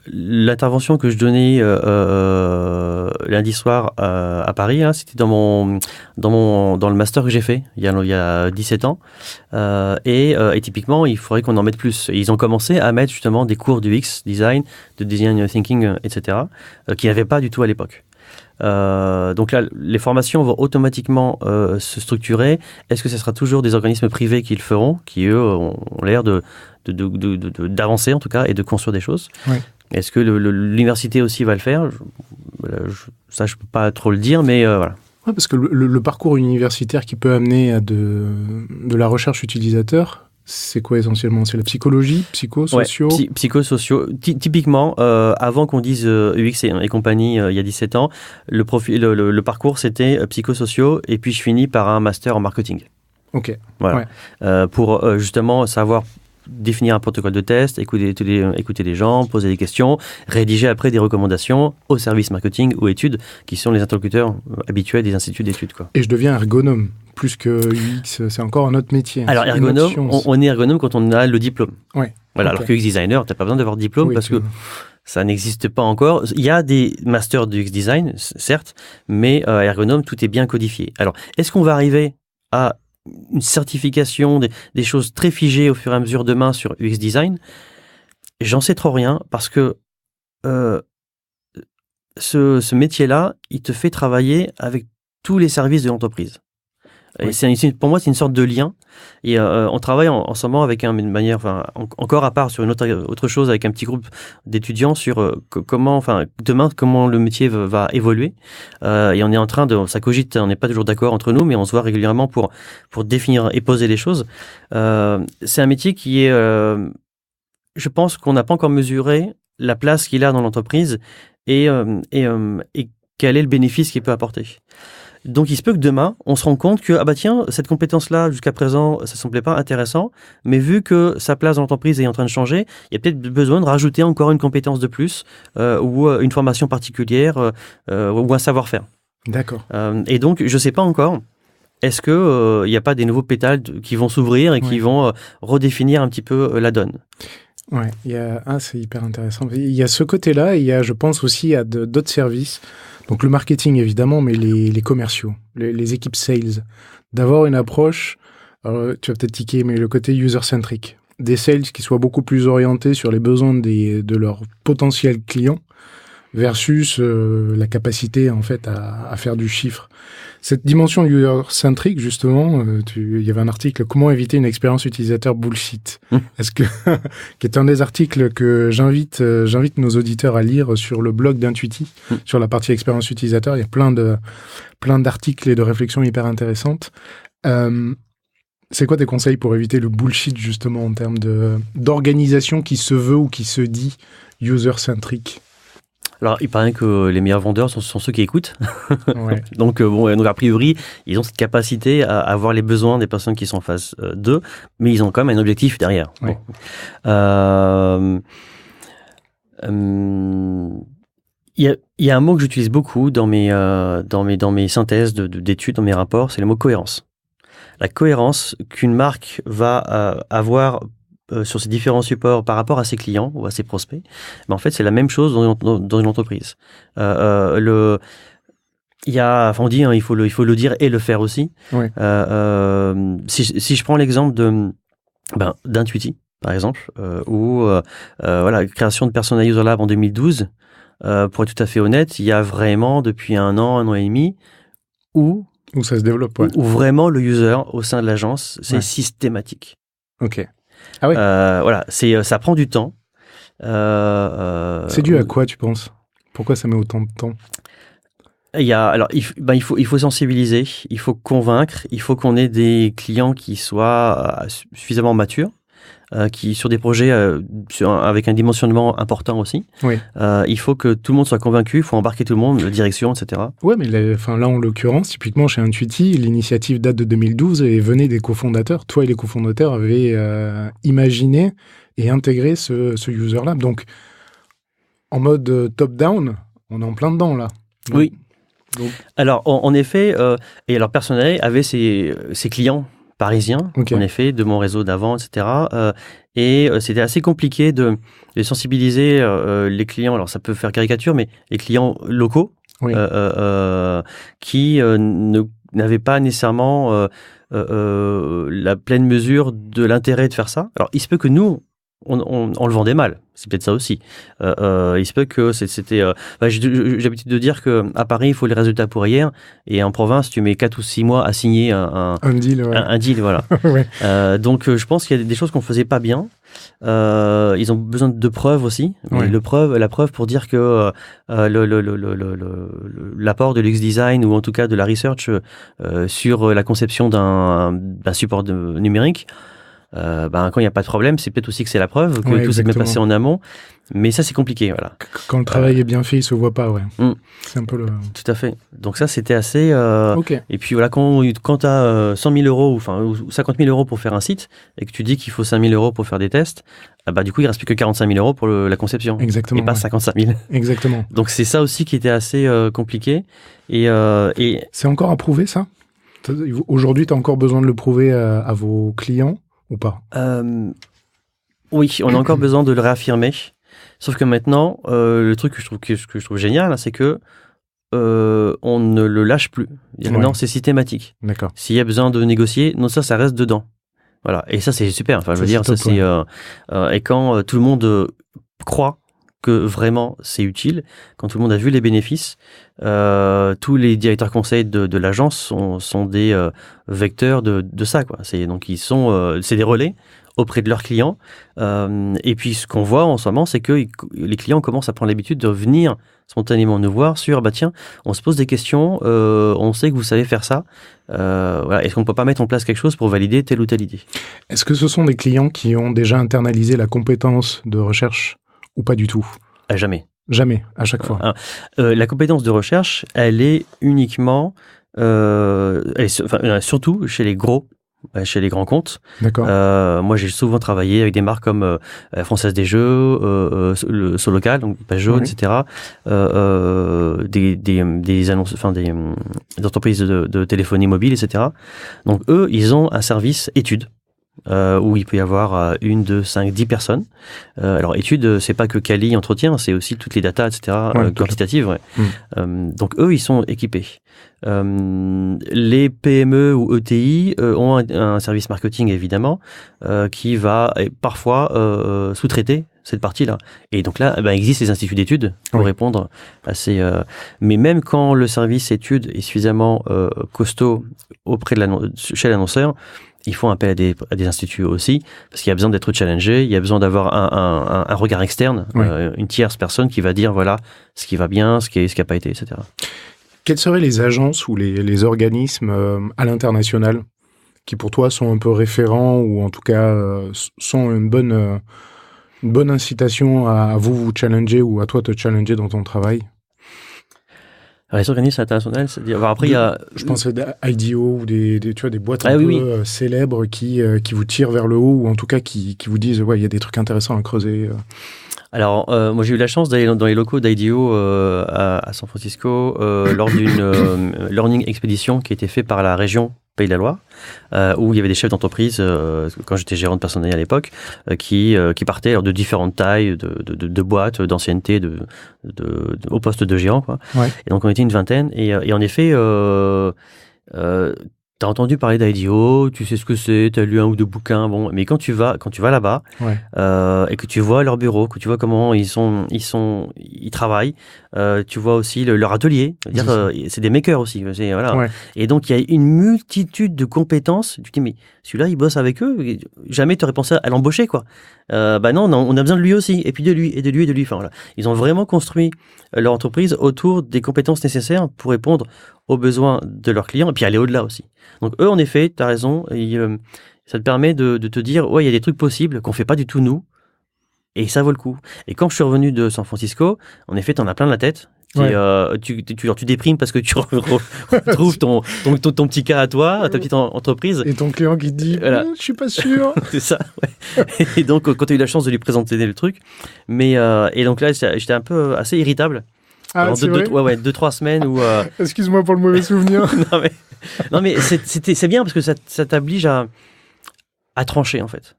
L'intervention que je donnais lundi soir à Paris, hein, c'était dans le master que j'ai fait il y a 17 ans. Et typiquement, il faudrait qu'on en mette plus. Et ils ont commencé à mettre justement des cours de UX, design, de design thinking, etc., qu'il n'y avait pas du tout à l'époque. Donc là, les formations vont automatiquement se structurer. Est-ce que ce sera toujours des organismes privés qui le feront, qui eux ont l'air d'avancer en tout cas et de construire des choses? Est-ce que l'université aussi va le faire? Ça, je peux pas trop le dire, mais voilà. Ouais, parce que le parcours universitaire qui peut amener à de la recherche utilisateur, c'est quoi essentiellement? C'est la psychologie, psychosociaux? Psychosociaux. Typiquement, avant qu'on dise UX et compagnie, il y a 17 ans, le parcours, c'était psychosociaux, et puis je finis par un master en marketing. Ok. Voilà. Pour justement savoir définir un protocole de test, écouter les gens, poser des questions, rédiger après des recommandations au service marketing ou études, qui sont les interlocuteurs habituels des instituts d'études, quoi. Et je deviens ergonome. Plus que UX, c'est encore un autre métier. Alors, ergonome, on est ergonome quand on a le diplôme. Ouais. Voilà, alors que UX designer, tu n'as pas besoin d'avoir de diplôme parce que ça n'existe pas encore. Il y a des masters de UX design, certes, mais ergonome, tout est bien codifié. Alors, est-ce qu'on va arriver à une certification, des choses très figées au fur et à mesure demain sur UX design? J'en sais trop rien parce que ce métier-là, il te fait travailler avec tous les services de l'entreprise. Et pour moi, c'est une sorte de lien. Et on travaille ensemble avec une manière, encore à part sur une autre chose, avec un petit groupe d'étudiants sur demain, comment le métier va évoluer. Et on est en train ça cogite, on n'est pas toujours d'accord entre nous, mais on se voit régulièrement pour définir et poser les choses. C'est un métier qui est, je pense qu'on n'a pas encore mesuré la place qu'il a dans l'entreprise et quel est le bénéfice qu'il peut apporter. Donc, il se peut que demain, on se rende compte que, tiens, cette compétence-là, jusqu'à présent, ça ne semblait pas intéressant, mais vu que sa place dans l'entreprise est en train de changer, il y a peut-être besoin de rajouter encore une compétence de plus, ou une formation particulière, ou un savoir-faire. D'accord. Et donc, je ne sais pas encore est-ce que il n'y a pas des nouveaux pétales qui vont s'ouvrir et qui vont redéfinir un petit peu la donne? Ouais, c'est hyper intéressant. Il y a ce côté-là, et il y a, je pense aussi à d'autres services. Donc le marketing évidemment, mais les commerciaux, les équipes sales, d'avoir une approche. Alors, tu vas peut-être tiquer, mais le côté user-centric. Des sales qui soient beaucoup plus orientés sur les besoins de leurs potentiels clients versus la capacité en fait à faire du chiffre. Cette dimension user-centric, justement, il y avait un article « Comment éviter une expérience utilisateur bullshit ?» qui est un des articles que j'invite nos auditeurs à lire sur le blog d'Intuiti, sur la partie expérience utilisateur. Il y a plein d'articles et de réflexions hyper intéressantes. C'est quoi tes conseils pour éviter le bullshit, justement, en termes d'organisation qui se veut ou qui se dit user-centric? Alors, il paraît que les meilleurs vendeurs sont ceux qui écoutent. Ouais. donc, a priori, ils ont cette capacité à voir les besoins des personnes qui sont en face d'eux, mais ils ont quand même un objectif derrière. Ouais. Il y a un mot que j'utilise beaucoup dans mes synthèses d'études, dans mes rapports, c'est le mot cohérence. La cohérence qu'une marque va avoir sur ses différents supports par rapport à ses clients ou à ses prospects, en fait, c'est la même chose dans une entreprise. On dit, il faut le dire et le faire aussi. Ouais. Si je prends l'exemple d'Intuiti, par exemple, création de Persona User Lab en 2012, pour être tout à fait honnête, il y a vraiment, depuis un an et demi, où ça se développe, ouais. Où vraiment le user au sein de l'agence, c'est systématique. Ok. Ah oui. Ça prend du temps. C'est dû à quoi, tu penses? Pourquoi ça met autant de temps? Il faut sensibiliser, il faut convaincre, il faut qu'on ait des clients qui soient suffisamment matures, qui sur des projets avec un dimensionnement important aussi. Oui. Il faut que tout le monde soit convaincu, il faut embarquer tout le monde, la direction, etc. Ouais, mais là, en l'occurrence, typiquement chez Intuiti, l'initiative date de 2012 et venait des cofondateurs. Toi et les cofondateurs avaient imaginé et intégré ce User Lab. Donc, en mode top-down, on est en plein dedans, là. Oui. Donc... Alors, en effet, Personnel avait ses clients parisiens, en effet, de mon réseau d'avant, etc. C'était assez compliqué de sensibiliser les clients. Alors, ça peut faire caricature, mais les clients locaux qui n'avaient pas nécessairement la pleine mesure de l'intérêt de faire ça. Alors, il se peut que nous, on le vendait mal. C'est peut-être ça aussi. Il se peut que c'était... j'ai l'habitude de dire qu'à Paris, il faut les résultats pour hier. Et en province, tu mets 4 ou 6 mois à signer un deal. Un deal, voilà. Ouais. Donc, je pense qu'il y a des choses qu'on ne faisait pas bien. Ils ont besoin de preuves aussi. Ouais. La preuve pour dire que l'apport de l'UX design ou en tout cas de la research sur la conception d'un support numérique, quand il n'y a pas de problème, c'est peut-être aussi que c'est la preuve que tout s'est bien passé en amont. Mais ça, c'est compliqué, voilà. Quand le travail est bien fait, il se voit pas, ouais. C'est un peu le... Tout à fait. Donc ça, c'était assez... Et puis voilà, quand tu as 100 000 euros ou 50 000 euros pour faire un site et que tu dis qu'il faut 5 000 euros pour faire des tests, du coup, il ne reste plus que 45 000 euros pour la conception. Exactement. Et pas 55 000. Exactement. Donc c'est ça aussi qui était assez compliqué. Et c'est encore à prouver, ça? Aujourd'hui, tu as encore besoin de le prouver à vos clients ou pas? Oui, on a encore besoin de le réaffirmer. Sauf que maintenant, le truc que je trouve génial, c'est que on ne le lâche plus. Maintenant, c'est systématique. D'accord. S'il y a besoin de négocier, non, ça reste dedans. Voilà. Et ça, c'est super. Enfin, je veux dire, ça, c'est et quand tout le monde croit que vraiment c'est utile, quand tout le monde a vu les bénéfices, tous les directeurs conseils de l'agence sont des vecteurs de ça, quoi. Donc ils sont, c'est des relais auprès de leurs clients. Et puis ce qu'on voit en ce moment, c'est que les clients commencent à prendre l'habitude de venir spontanément nous voir sur tiens, on se pose des questions, on sait que vous savez faire ça. Voilà, est-ce qu'on ne peut pas mettre en place quelque chose pour valider telle ou telle idée? Est-ce que ce sont des clients qui ont déjà internalisé la compétence de recherche ou pas du tout? Jamais. Jamais, à chaque fois. La compétence de recherche, elle est uniquement, surtout chez les gros chez les grands comptes. D'accord. Moi, j'ai souvent travaillé avec des marques comme la Française des Jeux, le Solocal, donc Page Jaune, etc. Des annonces, enfin des entreprises de téléphonie mobile, etc. Donc eux, ils ont un service études. Où il peut y avoir 1, 2, 5, 10 personnes. Alors, études, c'est pas que Quali entretien, c'est aussi toutes les datas, etc., quantitatives. Ouais. Donc, eux, ils sont équipés. Les PME ou ETI ont un service marketing, évidemment, qui va parfois sous-traiter cette partie-là. Et donc là, il existe les instituts d'études pour répondre à ces... Mais même quand le service études est suffisamment costaud chez l'annonceur, ils font appel à des instituts aussi, parce qu'il y a besoin d'être challengé, il y a besoin d'avoir un regard externe, une tierce personne qui va dire voilà ce qui va bien, ce qui n'a pas été, etc. Quelles seraient les agences ou les organismes à l'international qui pour toi sont un peu référents ou en tout cas sont une bonne incitation à vous challenger ou à toi te challenger dans ton travail? Alors, les organismes internationaux, c'est-à-dire... Alors après, il y a... Je pense à IDEO ou des boîtes un peu célèbres qui vous tirent vers le haut ou en tout cas qui vous disent il y a des trucs intéressants à creuser. Alors, moi, j'ai eu la chance d'aller dans les locaux d'IDEO à San Francisco lors d'une learning expédition qui a été faite par la région Pays de la Loire, où il y avait des chefs d'entreprise, quand j'étais gérant de personnel à l'époque, qui partaient de différentes tailles, de boîtes, d'ancienneté, au poste de gérant, quoi. Ouais. Et donc, on était une vingtaine. Et en effet, t'as entendu parler d'IDEO, tu sais ce que c'est, t'as lu un ou deux bouquins, bon, mais quand tu vas là-bas, et que tu vois leur bureau, que tu vois comment ils travaillent, tu vois aussi leur atelier, c'est des makers aussi, voilà. Ouais. Et donc il y a une multitude de compétences. Tu te dis mais celui-là il bosse avec eux, jamais t'aurais pensé à l'embaucher quoi. Non, on a besoin de lui aussi, et puis de lui et de lui et de lui. Enfin voilà, ils ont vraiment construit leur entreprise autour des compétences nécessaires pour répondre aux besoins de leurs clients et puis aller au-delà aussi. Donc eux, en effet, tu as raison, ça te permet de te dire, il y a des trucs possibles qu'on fait pas du tout nous, et ça vaut le coup. Et quand je suis revenu de San Francisco, en effet, tu en as plein la tête. Tu déprimes parce que tu retrouves ton petit cas à toi, ta petite entreprise. Et ton client qui te dit, je suis pas sûr. C'est ça, ouais. Et donc, quand tu as eu la chance de lui présenter le truc, et donc là, j'étais un peu assez irritable. Ah, c'est vrai 2-3 semaines où... Excuse-moi pour le mauvais souvenir. non, mais c'est bien parce que ça t'oblige à trancher, en fait.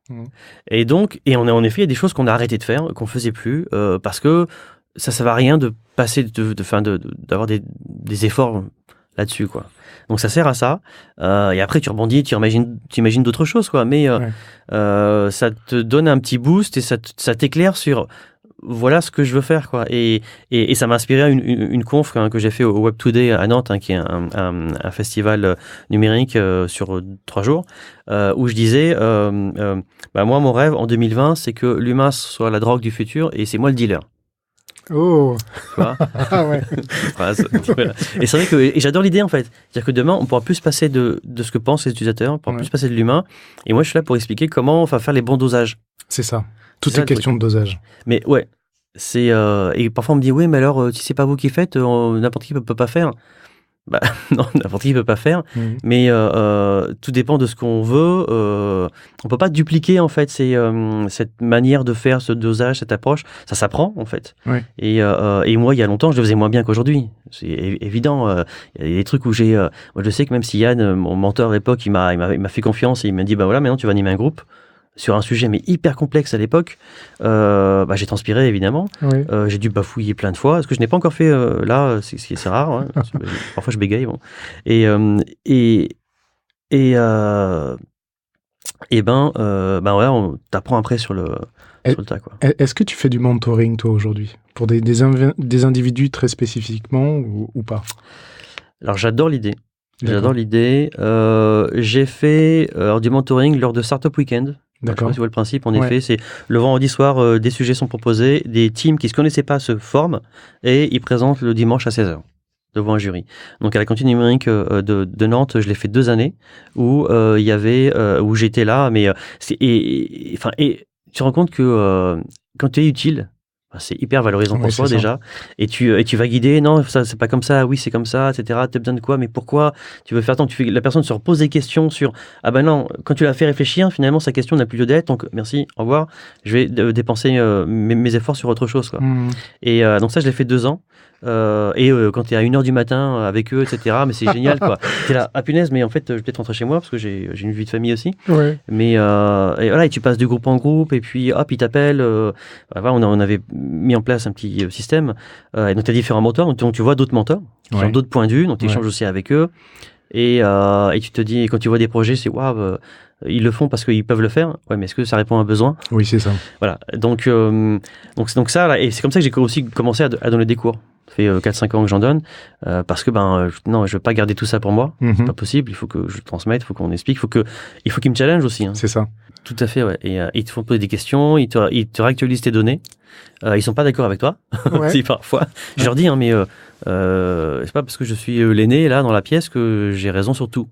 Et donc, en effet, il y a des choses qu'on a arrêté de faire, qu'on faisait plus, parce que ça va à rien de passer, d'avoir des efforts là-dessus, quoi. Donc, ça sert à ça. Et après, tu rebondis, tu imagines d'autres choses, quoi. Mais ça te donne un petit boost et ça t'éclaire sur... Voilà ce que je veux faire, quoi. Et ça m'a inspiré une conf que j'ai fait au Web Today à Nantes, qui est un festival numérique sur 3 jours, où je disais, moi, mon rêve en 2020, c'est que l'humain soit la drogue du futur et c'est moi le dealer. Oh. Tu vois? Ah ouais. Voilà. Et c'est vrai que j'adore l'idée, en fait. C'est-à-dire que demain, on pourra plus se passer de ce que pensent les utilisateurs, on pourra plus se passer de l'humain. Et moi, je suis là pour expliquer comment faire les bons dosages. C'est ça. Tout est question de dosage. Mais ouais, et parfois on me dit oui, mais alors si c'est pas vous qui faites, n'importe qui peut pas faire. Non, n'importe qui peut pas faire. Mais tout dépend de ce qu'on veut. On peut pas dupliquer en fait cette manière de faire, ce dosage, cette approche. Ça s'apprend en fait. Ouais. Et moi, il y a longtemps, je le faisais moins bien qu'aujourd'hui. C'est évident. Il y a des trucs où moi, je sais que même si Yann, mon mentor à l'époque, il m'a fait confiance et il m'a dit voilà, maintenant tu vas animer un groupe sur un sujet mais hyper complexe à l'époque, j'ai transpiré évidemment, j'ai dû bafouiller plein de fois, ce que je n'ai pas encore fait là, c'est rare, hein. Parfois je bégaye, bon. On t'apprend après sur le tas, quoi. Est-ce que tu fais du mentoring toi aujourd'hui pour des individus très spécifiquement ou pas? Alors j'adore l'idée. J'ai fait du mentoring lors de Startup Weekend. D'accord. Je sais pas si tu vois le principe. En effet, c'est le vendredi soir, des sujets sont proposés, des teams qui ne se connaissaient pas se forment et ils présentent le dimanche à 16h devant un jury. Donc à la cantine numérique de Nantes, je l'ai fait 2 années où il y avait où j'étais là, mais tu te rends compte que quand tu es utile, C'est hyper valorisant pour Oui, soi c'est ça. déjà. Et tu vas guider, non, ça c'est pas comme ça, oui c'est comme ça, etc. Tu as besoin de quoi, mais pourquoi tu veux faire tant, la personne se repose des questions sur, ah ben non, quand tu l'as fait réfléchir, finalement sa question n'a plus lieu d'être, donc merci, au revoir, je vais dépenser mes efforts sur autre chose, quoi. Et donc ça je l'ai fait 2 ans. Quand tu es à 1h du matin avec eux, etc., mais c'est génial, quoi. Tu es là, ah punaise, mais en fait, je vais peut-être rentrer chez moi parce que j'ai une vie de famille aussi. Ouais. Mais et voilà, et tu passes de groupe en groupe, et puis hop, ils t'appellent. Voilà, on avait mis en place un petit système. Et donc, tu as différents mentors, donc tu vois d'autres mentors, qui ont d'autres points de vue, donc tu échanges aussi avec eux. Et tu te dis, quand tu vois des projets, c'est waouh, ils le font parce qu'ils peuvent le faire. Ouais, mais est-ce que ça répond à un besoin ? Oui, c'est ça. Voilà, donc ça, là, et c'est comme ça que j'ai aussi commencé à donner des cours. Ça fait 4-5 ans que j'en donne, parce que non, je veux pas garder tout ça pour moi, c'est pas possible, il faut que je transmette, il faut qu'on explique, il faut qu'ils me challenge aussi. Hein. C'est ça. Tout à fait, ouais. Et ils te font poser des questions, ils te réactualisent tes données, ils sont pas d'accord avec toi, si parfois. Je leur dis, hein, mais c'est pas parce que je suis l'aîné là dans la pièce que j'ai raison sur tout.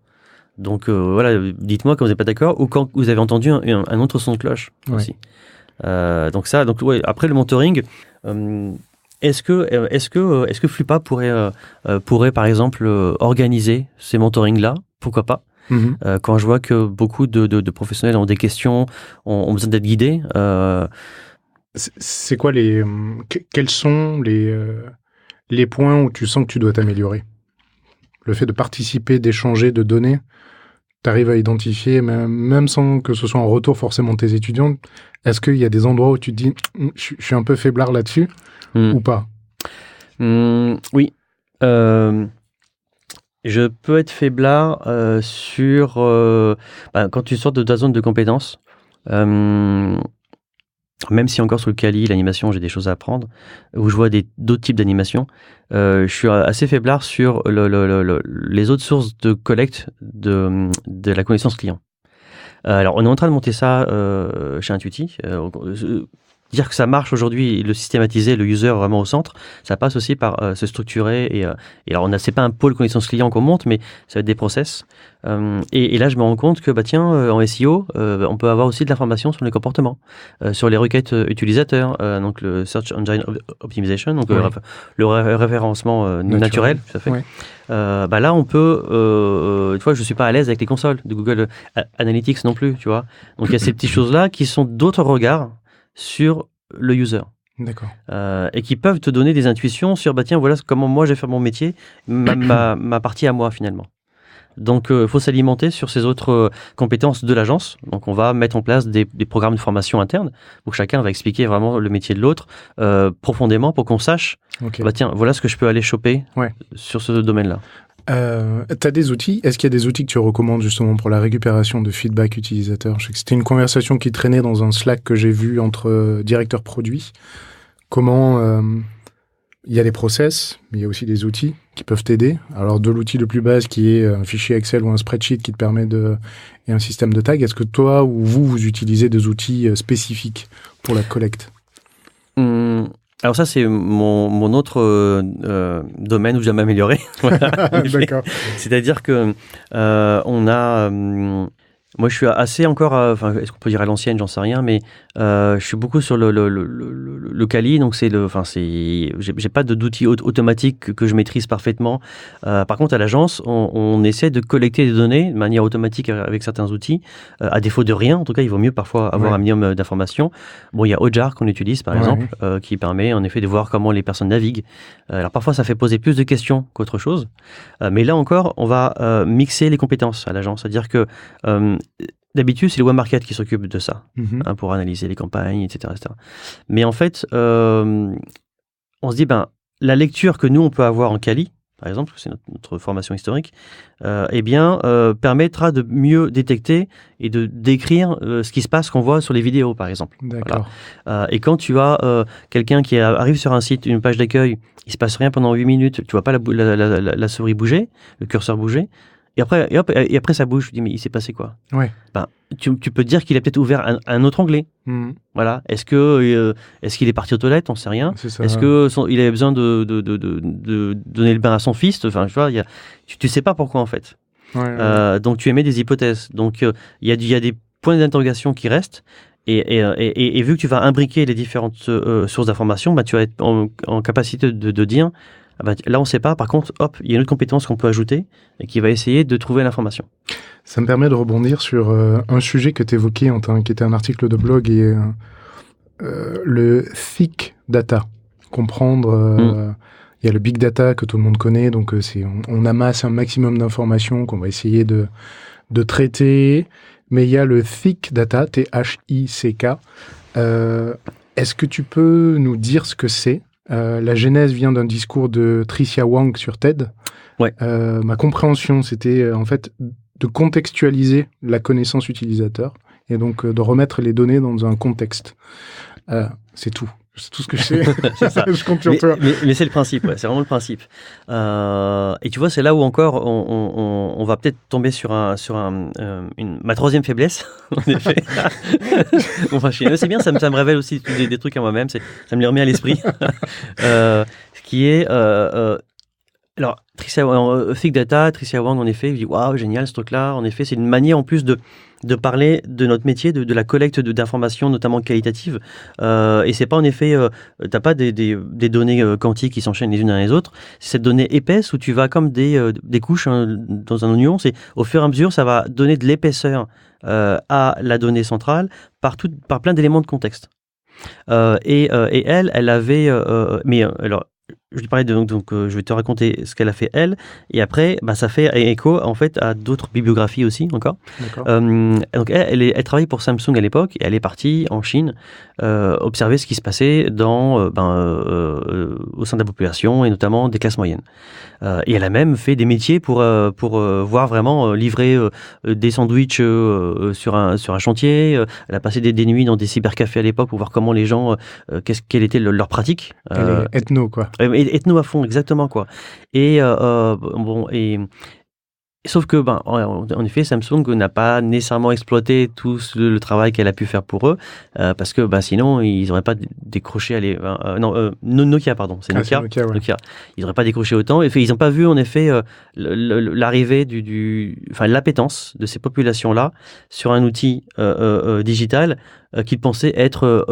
Donc voilà, dites-moi quand vous n'êtes pas d'accord ou quand vous avez entendu un autre son de cloche aussi. Donc ouais, après le mentoring, est-ce que Flupa pourrait par exemple organiser ces mentorings là ? Pourquoi pas ? Quand je vois que beaucoup de professionnels ont des questions, ont besoin d'être guidés. C'est quoi quels sont les points où tu sens que tu dois t'améliorer ? Le fait de participer, d'échanger, de donner, tu arrives à identifier, même sans que ce soit en retour forcément de tes étudiants, est-ce qu'il y a des endroits où tu te dis je suis un peu faiblard là-dessus ou pas ? Oui. Je peux être faiblard sur quand tu sors de ta zone de compétence, même si encore sur le Kali, l'animation, j'ai des choses à apprendre, où je vois d'autres types d'animation, je suis assez faiblard sur les autres sources de collecte de la connaissance client. Alors, on est en train de monter ça chez Intuiti. Dire que ça marche aujourd'hui, le systématiser, le user vraiment au centre, ça passe aussi par se structurer. Et alors, c'est pas un pôle connaissance client qu'on monte, mais ça va être des process. Et là, je me rends compte que, en SEO, on peut avoir aussi de l'information sur les comportements, sur les requêtes utilisateurs, donc le Search Engine Optimization, donc le référencement naturel, tout à fait. Là, on peut, tu vois, je suis pas à l'aise avec les consoles de Google Analytics non plus, tu vois. Donc, il y a ces petites choses-là qui sont d'autres regards sur le user. D'accord. Et qui peuvent te donner des intuitions sur, voilà comment moi j'ai fait mon métier, ma partie à moi finalement. Donc, il faut s'alimenter sur ces autres compétences de l'agence. Donc, on va mettre en place des programmes de formation interne où chacun va expliquer vraiment le métier de l'autre profondément pour qu'on sache, voilà ce que je peux aller choper sur ce domaine-là. Tu as des outils. Est-ce qu'il y a des outils que tu recommandes justement pour la récupération de feedback utilisateur ? Je sais que c'était une conversation qui traînait dans un Slack que j'ai vu entre directeurs produits. Comment il y a des process, mais il y a aussi des outils qui peuvent t'aider. Alors de l'outil le plus base qui est un fichier Excel ou un spreadsheet qui te permet et un système de tag. Est-ce que toi ou vous utilisez des outils spécifiques pour la collecte ? Alors ça, c'est mon autre domaine où j'aime m'améliorer. D'accord. C'est-à-dire que on a... moi, je suis assez encore... est-ce qu'on peut dire à l'ancienne, j'en sais rien, mais je suis beaucoup sur le Kali, donc j'ai pas d'outils automatiques que je maîtrise parfaitement. Par contre, à l'agence, on essaie de collecter des données de manière automatique avec certains outils. À défaut de rien, en tout cas, il vaut mieux parfois avoir un minimum d'informations. Bon, il y a Hotjar qu'on utilise, par exemple, qui permet en effet de voir comment les personnes naviguent. Alors parfois, ça fait poser plus de questions qu'autre chose. Mais là encore, on va mixer les compétences à l'agence. C'est-à-dire que d'habitude, c'est le web market qui s'occupe de ça, pour analyser les campagnes, etc. Mais en fait, on se dit, la lecture que nous, on peut avoir en Kali, par exemple, c'est notre formation historique, permettra de mieux détecter et de décrire ce qui se passe qu'on voit sur les vidéos, par exemple. D'accord. Voilà. Et quand tu as quelqu'un qui arrive sur un site, une page d'accueil, il se passe rien pendant 8 minutes, tu vois pas la souris bouger, le curseur bouger, et après ça bouge, je dis mais il s'est passé quoi ? Tu peux te dire qu'il a peut-être ouvert un autre onglet. Voilà. Est-ce qu'il est parti aux toilettes ? On ne sait rien. Est-ce qu'il avait besoin de donner le bain à son fils ? Enfin, tu vois, tu sais pas pourquoi en fait. Donc tu émets des hypothèses. Donc il y a des points d'interrogation qui restent. Et vu que tu vas imbriquer les différentes sources d'informations, bah, tu vas être en capacité de dire, ah bah, là on ne sait pas, par contre, hop, il y a une autre compétence qu'on peut ajouter et qui va essayer de trouver l'information. Ça me permet de rebondir sur un sujet que tu évoquais, qui était un article de blog, et le thick data. Comprendre... Il y a le big data que tout le monde connaît, donc on amasse un maximum d'informations qu'on va essayer de traiter, mais il y a le thick data, T-H-I-C-K. Est-ce que tu peux nous dire ce que c'est ? La genèse vient d'un discours de Tricia Wang sur TED. Ouais. Ma compréhension, c'était en fait de contextualiser la connaissance utilisateur et donc de remettre les données dans un contexte. C'est tout. C'est tout ce que je sais. C'est ça. Je compte sur toi. Mais c'est le principe, ouais, c'est vraiment le principe. Et tu vois, c'est là où encore on va peut-être tomber sur ma troisième faiblesse, en effet. On va chier. Mais c'est bien, ça me révèle aussi des trucs à moi-même, ça me les remet à l'esprit. Qui est... alors, Thick Data, Tricia Wang, en effet, il dit waouh, génial ce truc-là. En effet, c'est une manière en plus de parler de notre métier, de la collecte d'informations, notamment qualitatives. Et c'est pas en effet, t'as pas des données quantiques qui s'enchaînent les unes dans les autres. C'est cette donnée épaisse où tu vas comme des couches dans un oignon. C'est au fur et à mesure, ça va donner de l'épaisseur à la donnée centrale par plein d'éléments de contexte. Et elle avait, alors. Je lui parlais donc je vais te raconter ce qu'elle a fait elle, et après bah, ça fait écho en fait à d'autres bibliographies aussi encore. Donc elle travaillait pour Samsung à l'époque et elle est partie en Chine observer ce qui se passait au sein de la population et notamment des classes moyennes. Et elle a même fait des métiers pour voir vraiment livrer des sandwichs sur un chantier. Elle a passé des nuits dans des cybercafés à l'époque pour voir comment les gens quelle était leur pratique. Elle est ethno quoi. Ethno à fond, exactement quoi. Et sauf que, en effet, Samsung n'a pas nécessairement exploité tout le travail qu'elle a pu faire pour eux, parce que sinon, ils n'auraient pas décroché. Nokia, pardon, c'est Nokia. Nokia, ouais. Nokia. Ils n'auraient pas décroché autant. Et ils n'ont pas vu, en effet, l'arrivée l'appétence de ces populations-là sur un outil digital qu'ils pensaient être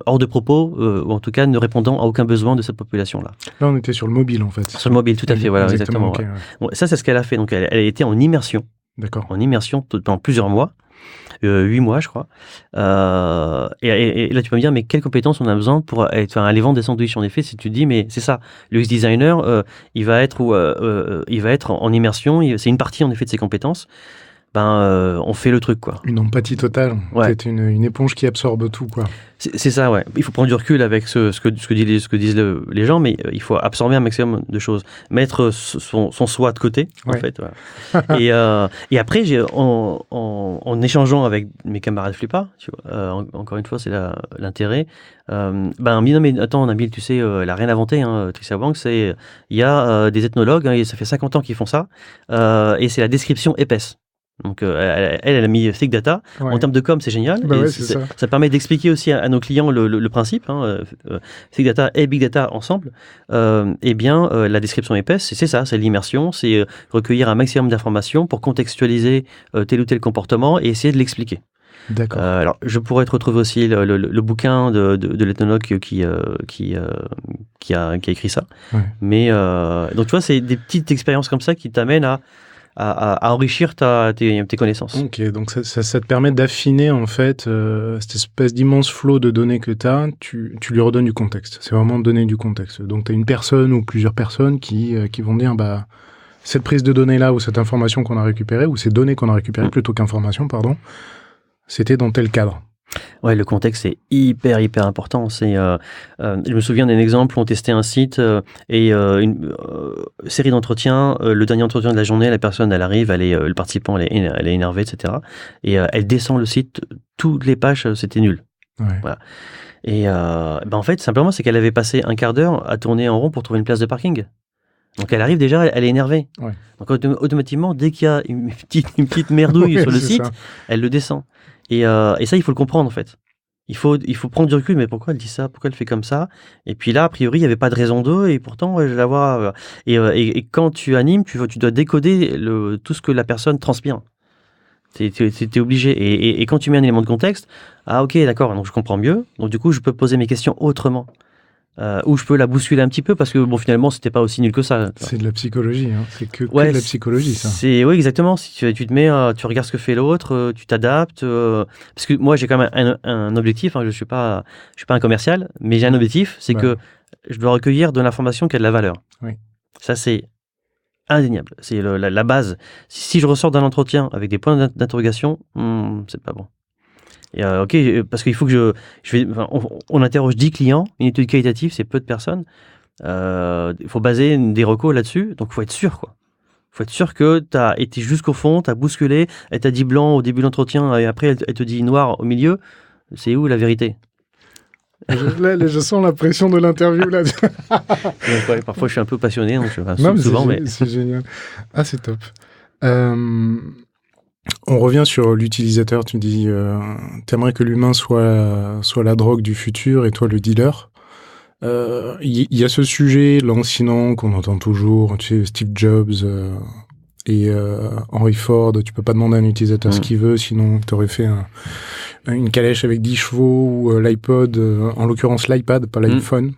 hors de propos, ou en tout cas ne répondant à aucun besoin de cette population-là. Là, on était sur le mobile, en fait. Sur le mobile, tout à fait, voilà, exactement. Okay, ouais. Bon, ça, c'est ce qu'elle a fait. Donc, elle a été en immersion. D'accord. En immersion pendant plusieurs mois. 8 mois, je crois. Et là, tu peux me dire, mais quelles compétences on a besoin pour aller vendre des sandwichs? En effet, si tu te dis, mais c'est ça. Le UX-designer, il va être en immersion. C'est une partie, en effet, de ses compétences. On fait le truc, quoi. Une empathie totale. Ouais. C'est une éponge qui absorbe tout, quoi. C'est ça, ouais. Il faut prendre du recul avec ce que disent les gens, mais il faut absorber un maximum de choses. Mettre son soi de côté, en fait. Voilà. Et après, en échangeant avec mes camarades flippas, tu vois, encore une fois, c'est l'intérêt. Non, mais attends, Nabil, tu sais, elle a rien inventé, hein, Tricia Wang. Il y a des ethnologues, et ça fait 50 ans qu'ils font ça, et c'est la description épaisse. Donc, elle a mis Thick Data. Ouais. En termes de com, c'est génial. Ça permet d'expliquer aussi à nos clients le principe. Thick Data et Big Data ensemble. La description épaisse, c'est ça, c'est l'immersion, c'est recueillir un maximum d'informations pour contextualiser tel ou tel comportement et essayer de l'expliquer. D'accord. Alors, je pourrais te retrouver aussi le bouquin de l'ethnologue qui a écrit ça. Ouais. Mais donc, tu vois, c'est des petites expériences comme ça qui t'amènent à enrichir tes connaissances. Ok, donc ça te permet d'affiner en fait cette espèce d'immense flot de données que tu lui redonnes du contexte. C'est vraiment donner du contexte. Donc tu as une personne ou plusieurs personnes qui vont dire cette prise de données là ou cette information qu'on a récupérée ou ces données qu'on a récupérées plutôt qu'information, pardon, c'était dans tel cadre. Ouais, le contexte est hyper important. Je me souviens d'un exemple où on testait un site et une série d'entretiens. Le dernier entretien de la journée, la personne, elle arrive, le participant, elle est énervée, etc. Et elle descend le site, toutes les pages, c'était nul. Ouais. Voilà. Et en fait, simplement, c'est qu'elle avait passé un quart d'heure à tourner en rond pour trouver une place de parking. Donc elle arrive déjà, elle est énervée. Ouais. Donc automatiquement, dès qu'il y a une petite merdouille sur le site, elle le descend. Et ça, il faut le comprendre, en fait. Il faut prendre du recul, mais pourquoi elle dit ça? Pourquoi elle fait comme ça? Et puis là, a priori, il n'y avait pas de raison d'eux, et pourtant, je la vois. Et quand tu animes, tu dois décoder tout ce que la personne transpire. T'es obligé. Et quand tu mets un élément de contexte, ah ok, d'accord, donc je comprends mieux. Donc du coup, je peux poser mes questions autrement. Ou je peux la bousculer un petit peu parce que bon, finalement, c'était pas aussi nul que ça. C'est de la psychologie, hein. C'est que de la psychologie, ça. Oui, exactement. Si tu te mets, tu regardes ce que fait l'autre, tu t'adaptes. Parce que moi, j'ai quand même un objectif. Hein, je suis pas un commercial, mais j'ai un objectif, c'est que je dois recueillir de l'information qui a de la valeur. Oui. Ça, c'est indéniable. C'est la base. Si je ressors d'un entretien avec des points d'interrogation, c'est pas bon. Et ok, parce qu'il faut que on interroge 10 clients, une étude qualitative, c'est peu de personnes. Il faut baser des recos là-dessus, donc il faut être sûr, quoi. Il faut être sûr que tu as été jusqu'au fond, tu as bousculé, elle t'a dit blanc au début de l'entretien, et après elle te dit noir au milieu. C'est où la vérité? Je sens la pression de l'interview là. Donc, ouais, parfois je suis un peu passionné, donc souvent, mais c'est génial. Ah, c'est top. On revient sur l'utilisateur. Tu dis, t'aimerais que l'humain soit la drogue du futur et toi le dealer. Il y a ce sujet lancinant qu'on entend toujours, tu sais, Steve Jobs et Henry Ford. Tu peux pas demander à un utilisateur ce qu'il veut, sinon t'aurais fait une calèche avec 10 chevaux ou l'iPod, en l'occurrence l'iPad, pas l'iPhone,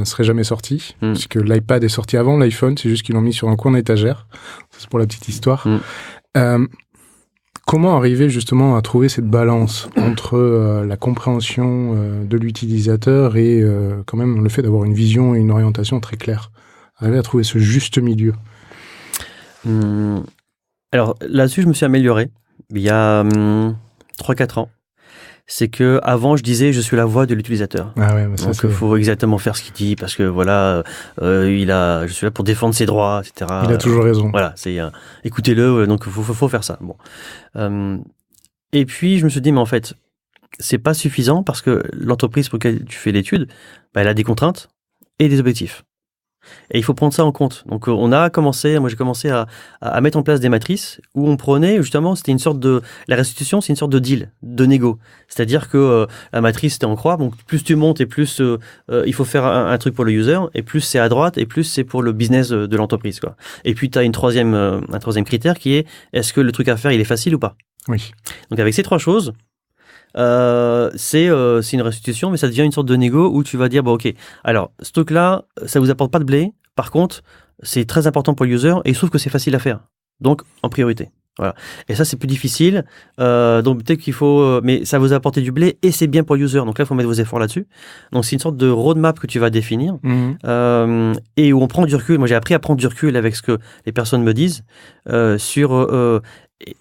serait jamais sorti, puisque l'iPad est sorti avant l'iPhone, c'est juste qu'ils l'ont mis sur un coin d'étagère. C'est pour la petite histoire. Comment arriver justement à trouver cette balance entre la compréhension de l'utilisateur et quand même le fait d'avoir une vision et une orientation très claire? Arriver à trouver ce juste milieu. Alors là-dessus, je me suis amélioré il y a 3-4 ans. C'est que avant je disais je suis la voix de l'utilisateur. Ah ouais, mais ça, donc il faut exactement faire ce qu'il dit parce que voilà, je suis là pour défendre ses droits, etc. Il a toujours raison. Voilà, c'est écoutez-le, donc faut faire ça. Bon. Et puis je me suis dit mais en fait c'est pas suffisant parce que l'entreprise pour laquelle tu fais l'étude, elle a des contraintes et des objectifs. Et il faut prendre ça en compte. Donc moi j'ai commencé à mettre en place des matrices où on prenait justement, la restitution, c'est une sorte de deal, de négo. C'est-à-dire que la matrice c'était en croix, donc plus tu montes et plus il faut faire un truc pour le user, et plus c'est à droite et plus c'est pour le business de l'entreprise, quoi. Et puis tu as un troisième critère qui est est-ce que le truc à faire il est facile ou pas? Oui. Donc avec ces trois choses, c'est une restitution, mais ça devient une sorte de négo où tu vas dire, bon ok, alors ce truc-là, ça vous apporte pas de blé, par contre, c'est très important pour le user, et il se trouve que c'est facile à faire, donc en priorité. Voilà. Et ça, c'est plus difficile, donc peut-être qu'il faut, mais ça vous a apporté du blé, et c'est bien pour le user, donc là, il faut mettre vos efforts là-dessus. Donc c'est une sorte de roadmap que tu vas définir, et où on prend du recul. Moi, j'ai appris à prendre du recul avec ce que les personnes me disent,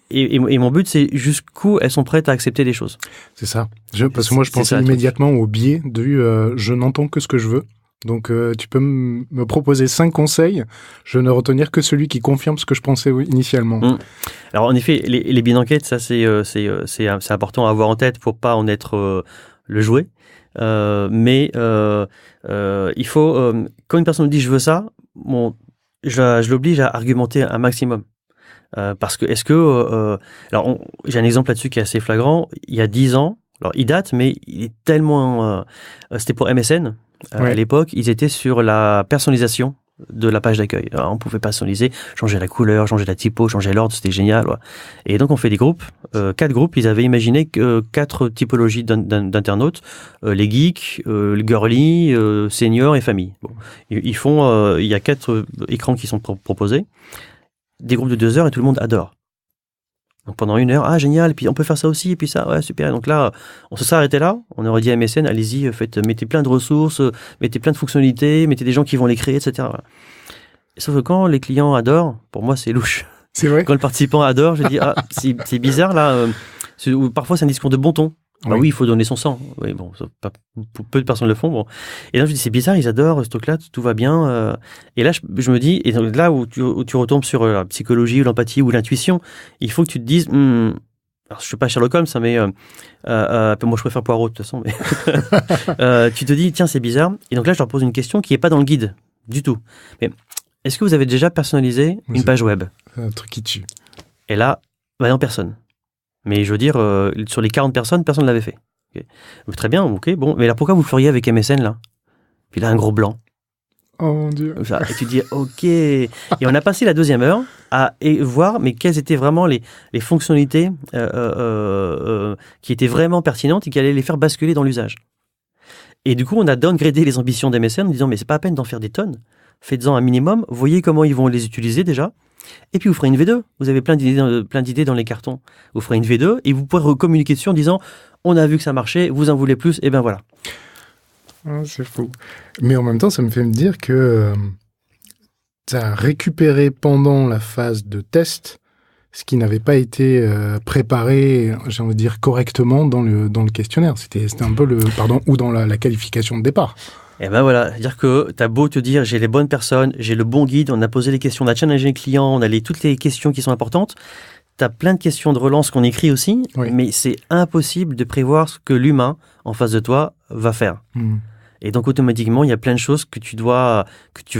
et mon but, c'est jusqu'où elles sont prêtes à accepter les choses. C'est ça. Parce que moi, je pensais immédiatement au biais de je n'entends que ce que je veux. Donc, tu peux me proposer 5 conseils. Je ne retenir que celui qui confirme ce que je pensais initialement. Alors, en effet, les billes d'enquête, ça, c'est important à avoir en tête pour pas en être le jouet. Mais il faut, quand une personne me dit je veux ça, je l'oblige à argumenter un maximum. Parce que alors j'ai un exemple là-dessus qui est assez flagrant. Il y a 10 ans, alors il date, mais il est tellement c'était pour MSN à l'époque, ils étaient sur la personnalisation de la page d'accueil. Alors, on pouvait personnaliser, changer la couleur, changer la typo, changer l'ordre, c'était génial. Ouais. Et donc on fait des groupes, 4 groupes. Ils avaient imaginé 4 typologies d'internautes, les geeks, le girly, senior et famille. Bon. Il y a 4 écrans qui sont proposés. Des groupes de 2 heures et tout le monde adore. Donc pendant 1 heure, ah génial, et puis on peut faire ça aussi, et puis ça, ouais super. Donc là, on se serait arrêté là, on aurait dit à MSN, allez-y, mettez plein de ressources, mettez plein de fonctionnalités, mettez des gens qui vont les créer, etc. Sauf que quand les clients adorent, pour moi c'est louche. C'est vrai. Quand le participant adore, je dis, ah c'est bizarre là, parfois c'est un discours de bon ton. Ah oui, il faut donner son sang. Oui, bon, peu de personnes le font. Bon. Et là, je dis, c'est bizarre, ils adorent ce truc-là, tout va bien. Et là, je me dis, et donc là où tu retombes sur la psychologie, ou l'empathie ou l'intuition, il faut que tu te dises, alors je suis pas Sherlock Holmes, mais moi je préfère Poirot de toute façon. Mais tu te dis, tiens, c'est bizarre. Et donc là, je leur pose une question qui est pas dans le guide du tout. Mais est-ce que vous avez déjà personnalisé une page web? C'est un truc qui tue. Et là, non, personne. Mais je veux dire, sur les 40 personnes, personne ne l'avait fait. Okay. Donc, très bien, ok, bon. Mais là, pourquoi vous le feriez avec MSN, là? Puis là, un gros blanc. Oh mon Dieu. Ça, et tu dis, ok. Et on a passé la 2e heure voir mais quelles étaient vraiment les fonctionnalités qui étaient vraiment pertinentes et qui allaient les faire basculer dans l'usage. Et du coup, on a downgradé les ambitions d'MSN en disant mais c'est pas à peine d'en faire des tonnes, faites-en un minimum, voyez comment ils vont les utiliser déjà. Et puis vous ferez une V2. Vous avez plein d'idées dans les cartons. Vous ferez une V2 et vous pourrez communiquer dessus en disant on a vu que ça marchait, vous en voulez plus, et ben voilà. C'est fou. Mais en même temps, ça me fait me dire que tu as récupéré pendant la phase de test ce qui n'avait pas été préparé, j'ai envie de dire, correctement dans le questionnaire. C'était un peu ou dans la qualification de départ. Et ben voilà, c'est-à-dire que t'as beau te dire j'ai les bonnes personnes, j'ai le bon guide, on a posé les questions, on a challengé les clients, on a toutes les questions qui sont importantes. T'as plein de questions de relance qu'on écrit aussi, oui. Mais c'est impossible de prévoir ce que l'humain en face de toi va faire. Et donc automatiquement, il y a plein de choses que tu vas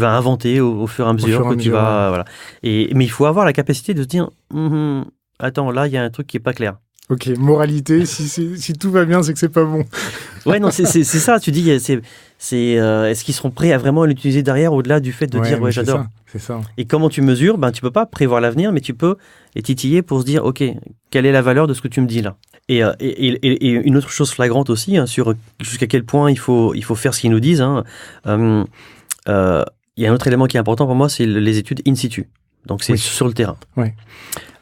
inventer au fur et à mesure voilà. Mais il faut avoir la capacité de se dire attends, là il y a un truc qui est pas clair. Ok, moralité, si tout va bien, c'est que c'est pas bon. Ouais, non, c'est ça. Tu dis, est-ce qu'ils seront prêts à vraiment l'utiliser derrière, au-delà du fait de dire, ouais, j'adore. C'est ça. Et comment tu mesures ? Tu peux pas prévoir l'avenir, mais tu peux les titiller pour se dire, ok, quelle est la valeur de ce que tu me dis là ? Et une autre chose flagrante aussi, sur jusqu'à quel point il faut faire ce qu'ils nous disent. Il y a un autre élément qui est important pour moi, c'est les études in situ. Donc c'est sur le terrain. Oui.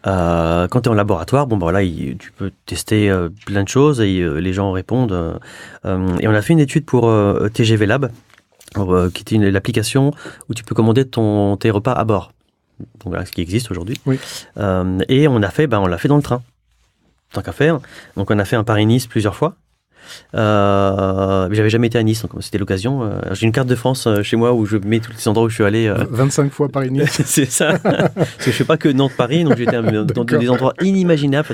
Quand tu es en laboratoire, tu peux tester plein de choses et les gens répondent. Et on a fait une étude pour TGV Lab, qui était l'application où tu peux commander tes repas à bord. Donc voilà, ce qui existe aujourd'hui. Oui. Et on l'a fait dans le train, tant qu'à faire. Donc on a fait un Paris-Nice plusieurs fois. J'avais jamais été à Nice, donc c'était l'occasion. J'ai une carte de France chez moi où je mets tous les endroits où je suis allé. 25 fois Paris-Nice. C'est ça. Parce que je fais pas que Nantes-Paris, donc j'étais dans des endroits inimaginables.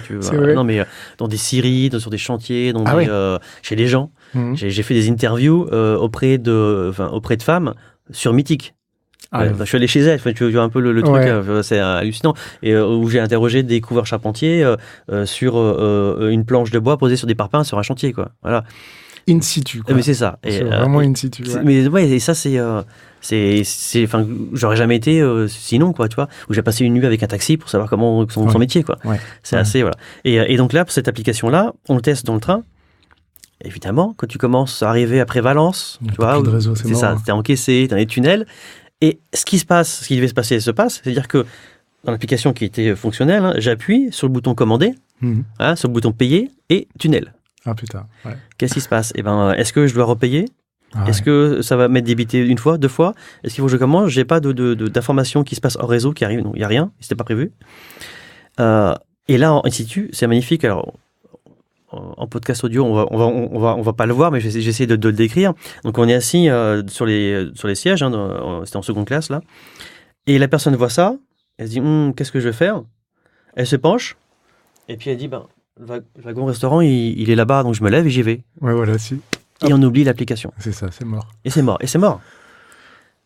Dans des scieries, sur des chantiers, chez les gens. J'ai fait des interviews auprès de femmes sur Mythique. Je suis allé chez elle, tu vois un peu le truc, c'est hallucinant. Et où j'ai interrogé des couvreurs charpentiers sur une planche de bois posée sur des parpaings sur un chantier, quoi. Voilà. In situ, quoi. Mais c'est ça. C'est vraiment in situ. Ouais. Mais ouais, et ça j'aurais jamais été sinon, quoi, tu vois. Où j'ai passé une nuit avec un taxi pour savoir comment son métier, quoi. Ouais. C'est assez, voilà. Et donc là, pour cette application-là, on le teste dans le train. Évidemment, quand tu commences à arriver après Valence, tu vois, c'est ça, t'es encaissé, t'es dans les tunnels. Et ce qui devait se passer, se passe. C'est-à-dire que dans l'application qui était fonctionnelle, j'appuie sur le bouton commander, sur le bouton payer et tunnel. Ah putain. Ouais. Qu'est-ce qui se passe ? Est-ce que je dois repayer ? Est-ce que ça va m'être débité une fois, 2 fois ? Est-ce qu'il faut que je commande ? J'ai pas d'informations qui se passent hors réseau qui arrivent. Non, il y a rien. C'était pas prévu. Et là, en situ, c'est magnifique. Alors, en podcast audio, on va pas le voir, mais j'essaie de le décrire. Donc on est assis sur les sièges, c'était en seconde classe là, et la personne voit ça, elle se dit qu'est-ce que je vais faire ? Elle se penche et puis elle dit le wagon restaurant il est là-bas, donc je me lève et j'y vais. Ouais, voilà, si. Et on oublie l'application. C'est ça, c'est mort. Et c'est mort.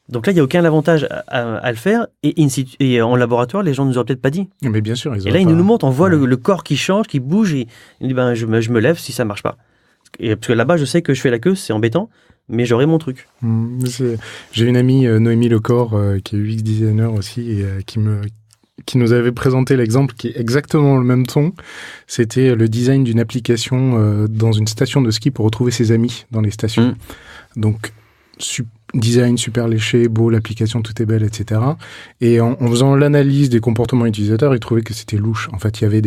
Donc là, il n'y a aucun avantage à le faire. Et en laboratoire, les gens ne nous auraient peut-être pas dit. Mais bien sûr. Et là, ils nous montrent, on voit le corps qui change, qui bouge. Et il dit, je me lève si ça ne marche pas. Parce que là-bas, je sais que je fais la queue, c'est embêtant, mais j'aurai mon truc. J'ai une amie, Noémie Lecor, qui est UX designer aussi, et qui nous avait présenté l'exemple qui est exactement le même ton. C'était le design d'une application dans une station de ski pour retrouver ses amis dans les stations. Donc, design super léché, beau, l'application tout est belle, etc. Et en faisant l'analyse des comportements utilisateurs, ils trouvaient que c'était louche. En fait, il y avait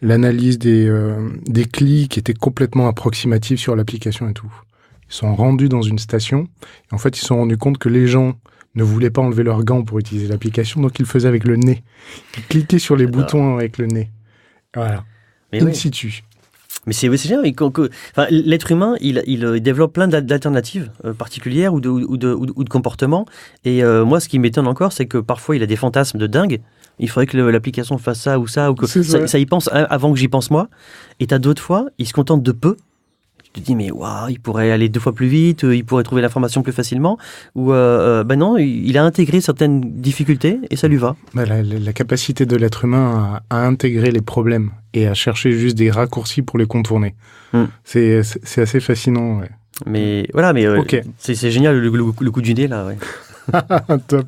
l'analyse des clics qui était complètement approximative sur l'application et tout. Ils sont rendus dans une station. Et en fait, ils se sont rendus compte que les gens ne voulaient pas enlever leurs gants pour utiliser l'application, donc ils le faisaient avec le nez. Ils cliquaient sur les boutons avec le nez. Voilà. In situ. Mais c'est génial. L'être humain, il développe plein d'alternatives particulières ou de comportements. Et moi, ce qui m'étonne encore, c'est que parfois, il a des fantasmes de dingue. Il faudrait que l'application fasse ça ou ça, ou que ça y pense avant que j'y pense moi. Et t'as d'autres fois, il se contente de peu. Tu te dis, mais waouh, il pourrait aller 2 fois plus vite, il pourrait trouver l'information plus facilement. Ou non, il a intégré certaines difficultés et ça lui va. La capacité de l'être humain à intégrer les problèmes et à chercher juste des raccourcis pour les contourner. C'est assez fascinant. Ouais. Mais voilà, okay. C'est génial le coup du nez là. Ouais. Top.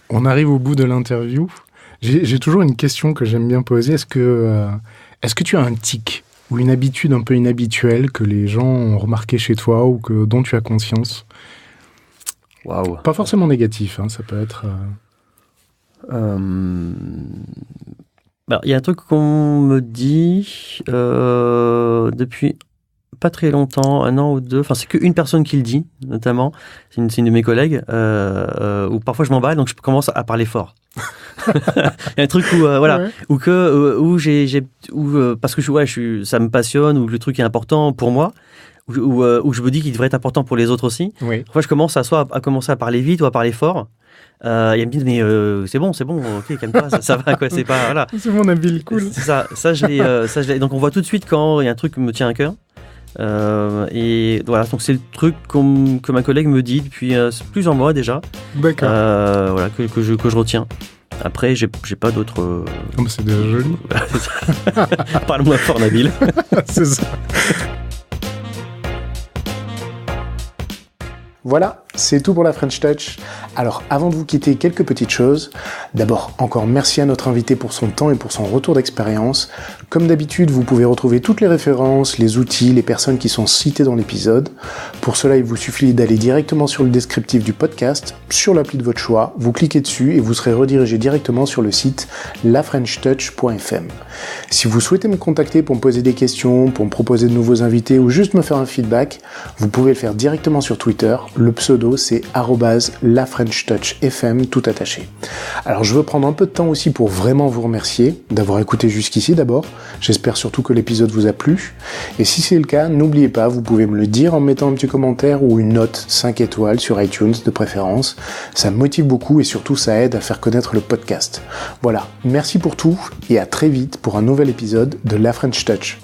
On arrive au bout de l'interview. J'ai toujours une question que j'aime bien poser. Est-ce que tu as un tic ou une habitude un peu inhabituelle que les gens ont remarqué chez toi ou dont tu as conscience? Waouh. Pas forcément négatif, hein, ça peut être... Il y a un truc qu'on me dit depuis pas très longtemps, 1 an ou 2, enfin c'est qu'une personne qui le dit, notamment, c'est une de mes collègues, où parfois je m'emballe, donc je commence à parler fort. Il y a un truc où, Ouais. parce que ça me passionne, ou le truc est important pour moi, où je me dis qu'il devrait être important pour les autres aussi. Oui. Parfois je commence à commencer à parler vite ou à parler fort. Et elle me dit mais c'est bon, ok, calme-toi, ça va quoi, c'est pas voilà. C'est mon habile, cool. C'est ça je l'ai. Donc on voit tout de suite quand il y a un truc qui me tient à cœur. Et voilà, donc c'est le truc que ma collègue me dit depuis plusieurs mois déjà. D'accord. Voilà, que je retiens. Après, j'ai pas d'autres. Oh, mais c'est déjà joli. Parle-moi fort, Nabil. C'est ça. Voilà, c'est tout pour la French Touch. Alors, avant de vous quitter, quelques petites choses. D'abord, encore merci à notre invité pour son temps et pour son retour d'expérience. Comme d'habitude, vous pouvez retrouver toutes les références, les outils, les personnes qui sont citées dans l'épisode. Pour cela, il vous suffit d'aller directement sur le descriptif du podcast, sur l'appli de votre choix, vous cliquez dessus et vous serez redirigé directement sur le site lafrenchtouch.fm. Si vous souhaitez me contacter pour me poser des questions, pour me proposer de nouveaux invités ou juste me faire un feedback, vous pouvez le faire directement sur Twitter. Le pseudo, c'est @lafrenchtouchfm, tout attaché. Alors, je veux prendre un peu de temps aussi pour vraiment vous remercier d'avoir écouté jusqu'ici d'abord. J'espère surtout que l'épisode vous a plu. Et si c'est le cas, n'oubliez pas, vous pouvez me le dire en mettant un petit commentaire ou une note 5 étoiles sur iTunes de préférence. Ça me motive beaucoup et surtout ça aide à faire connaître le podcast. Voilà, merci pour tout et à très vite pour un nouvel épisode de La French Touch.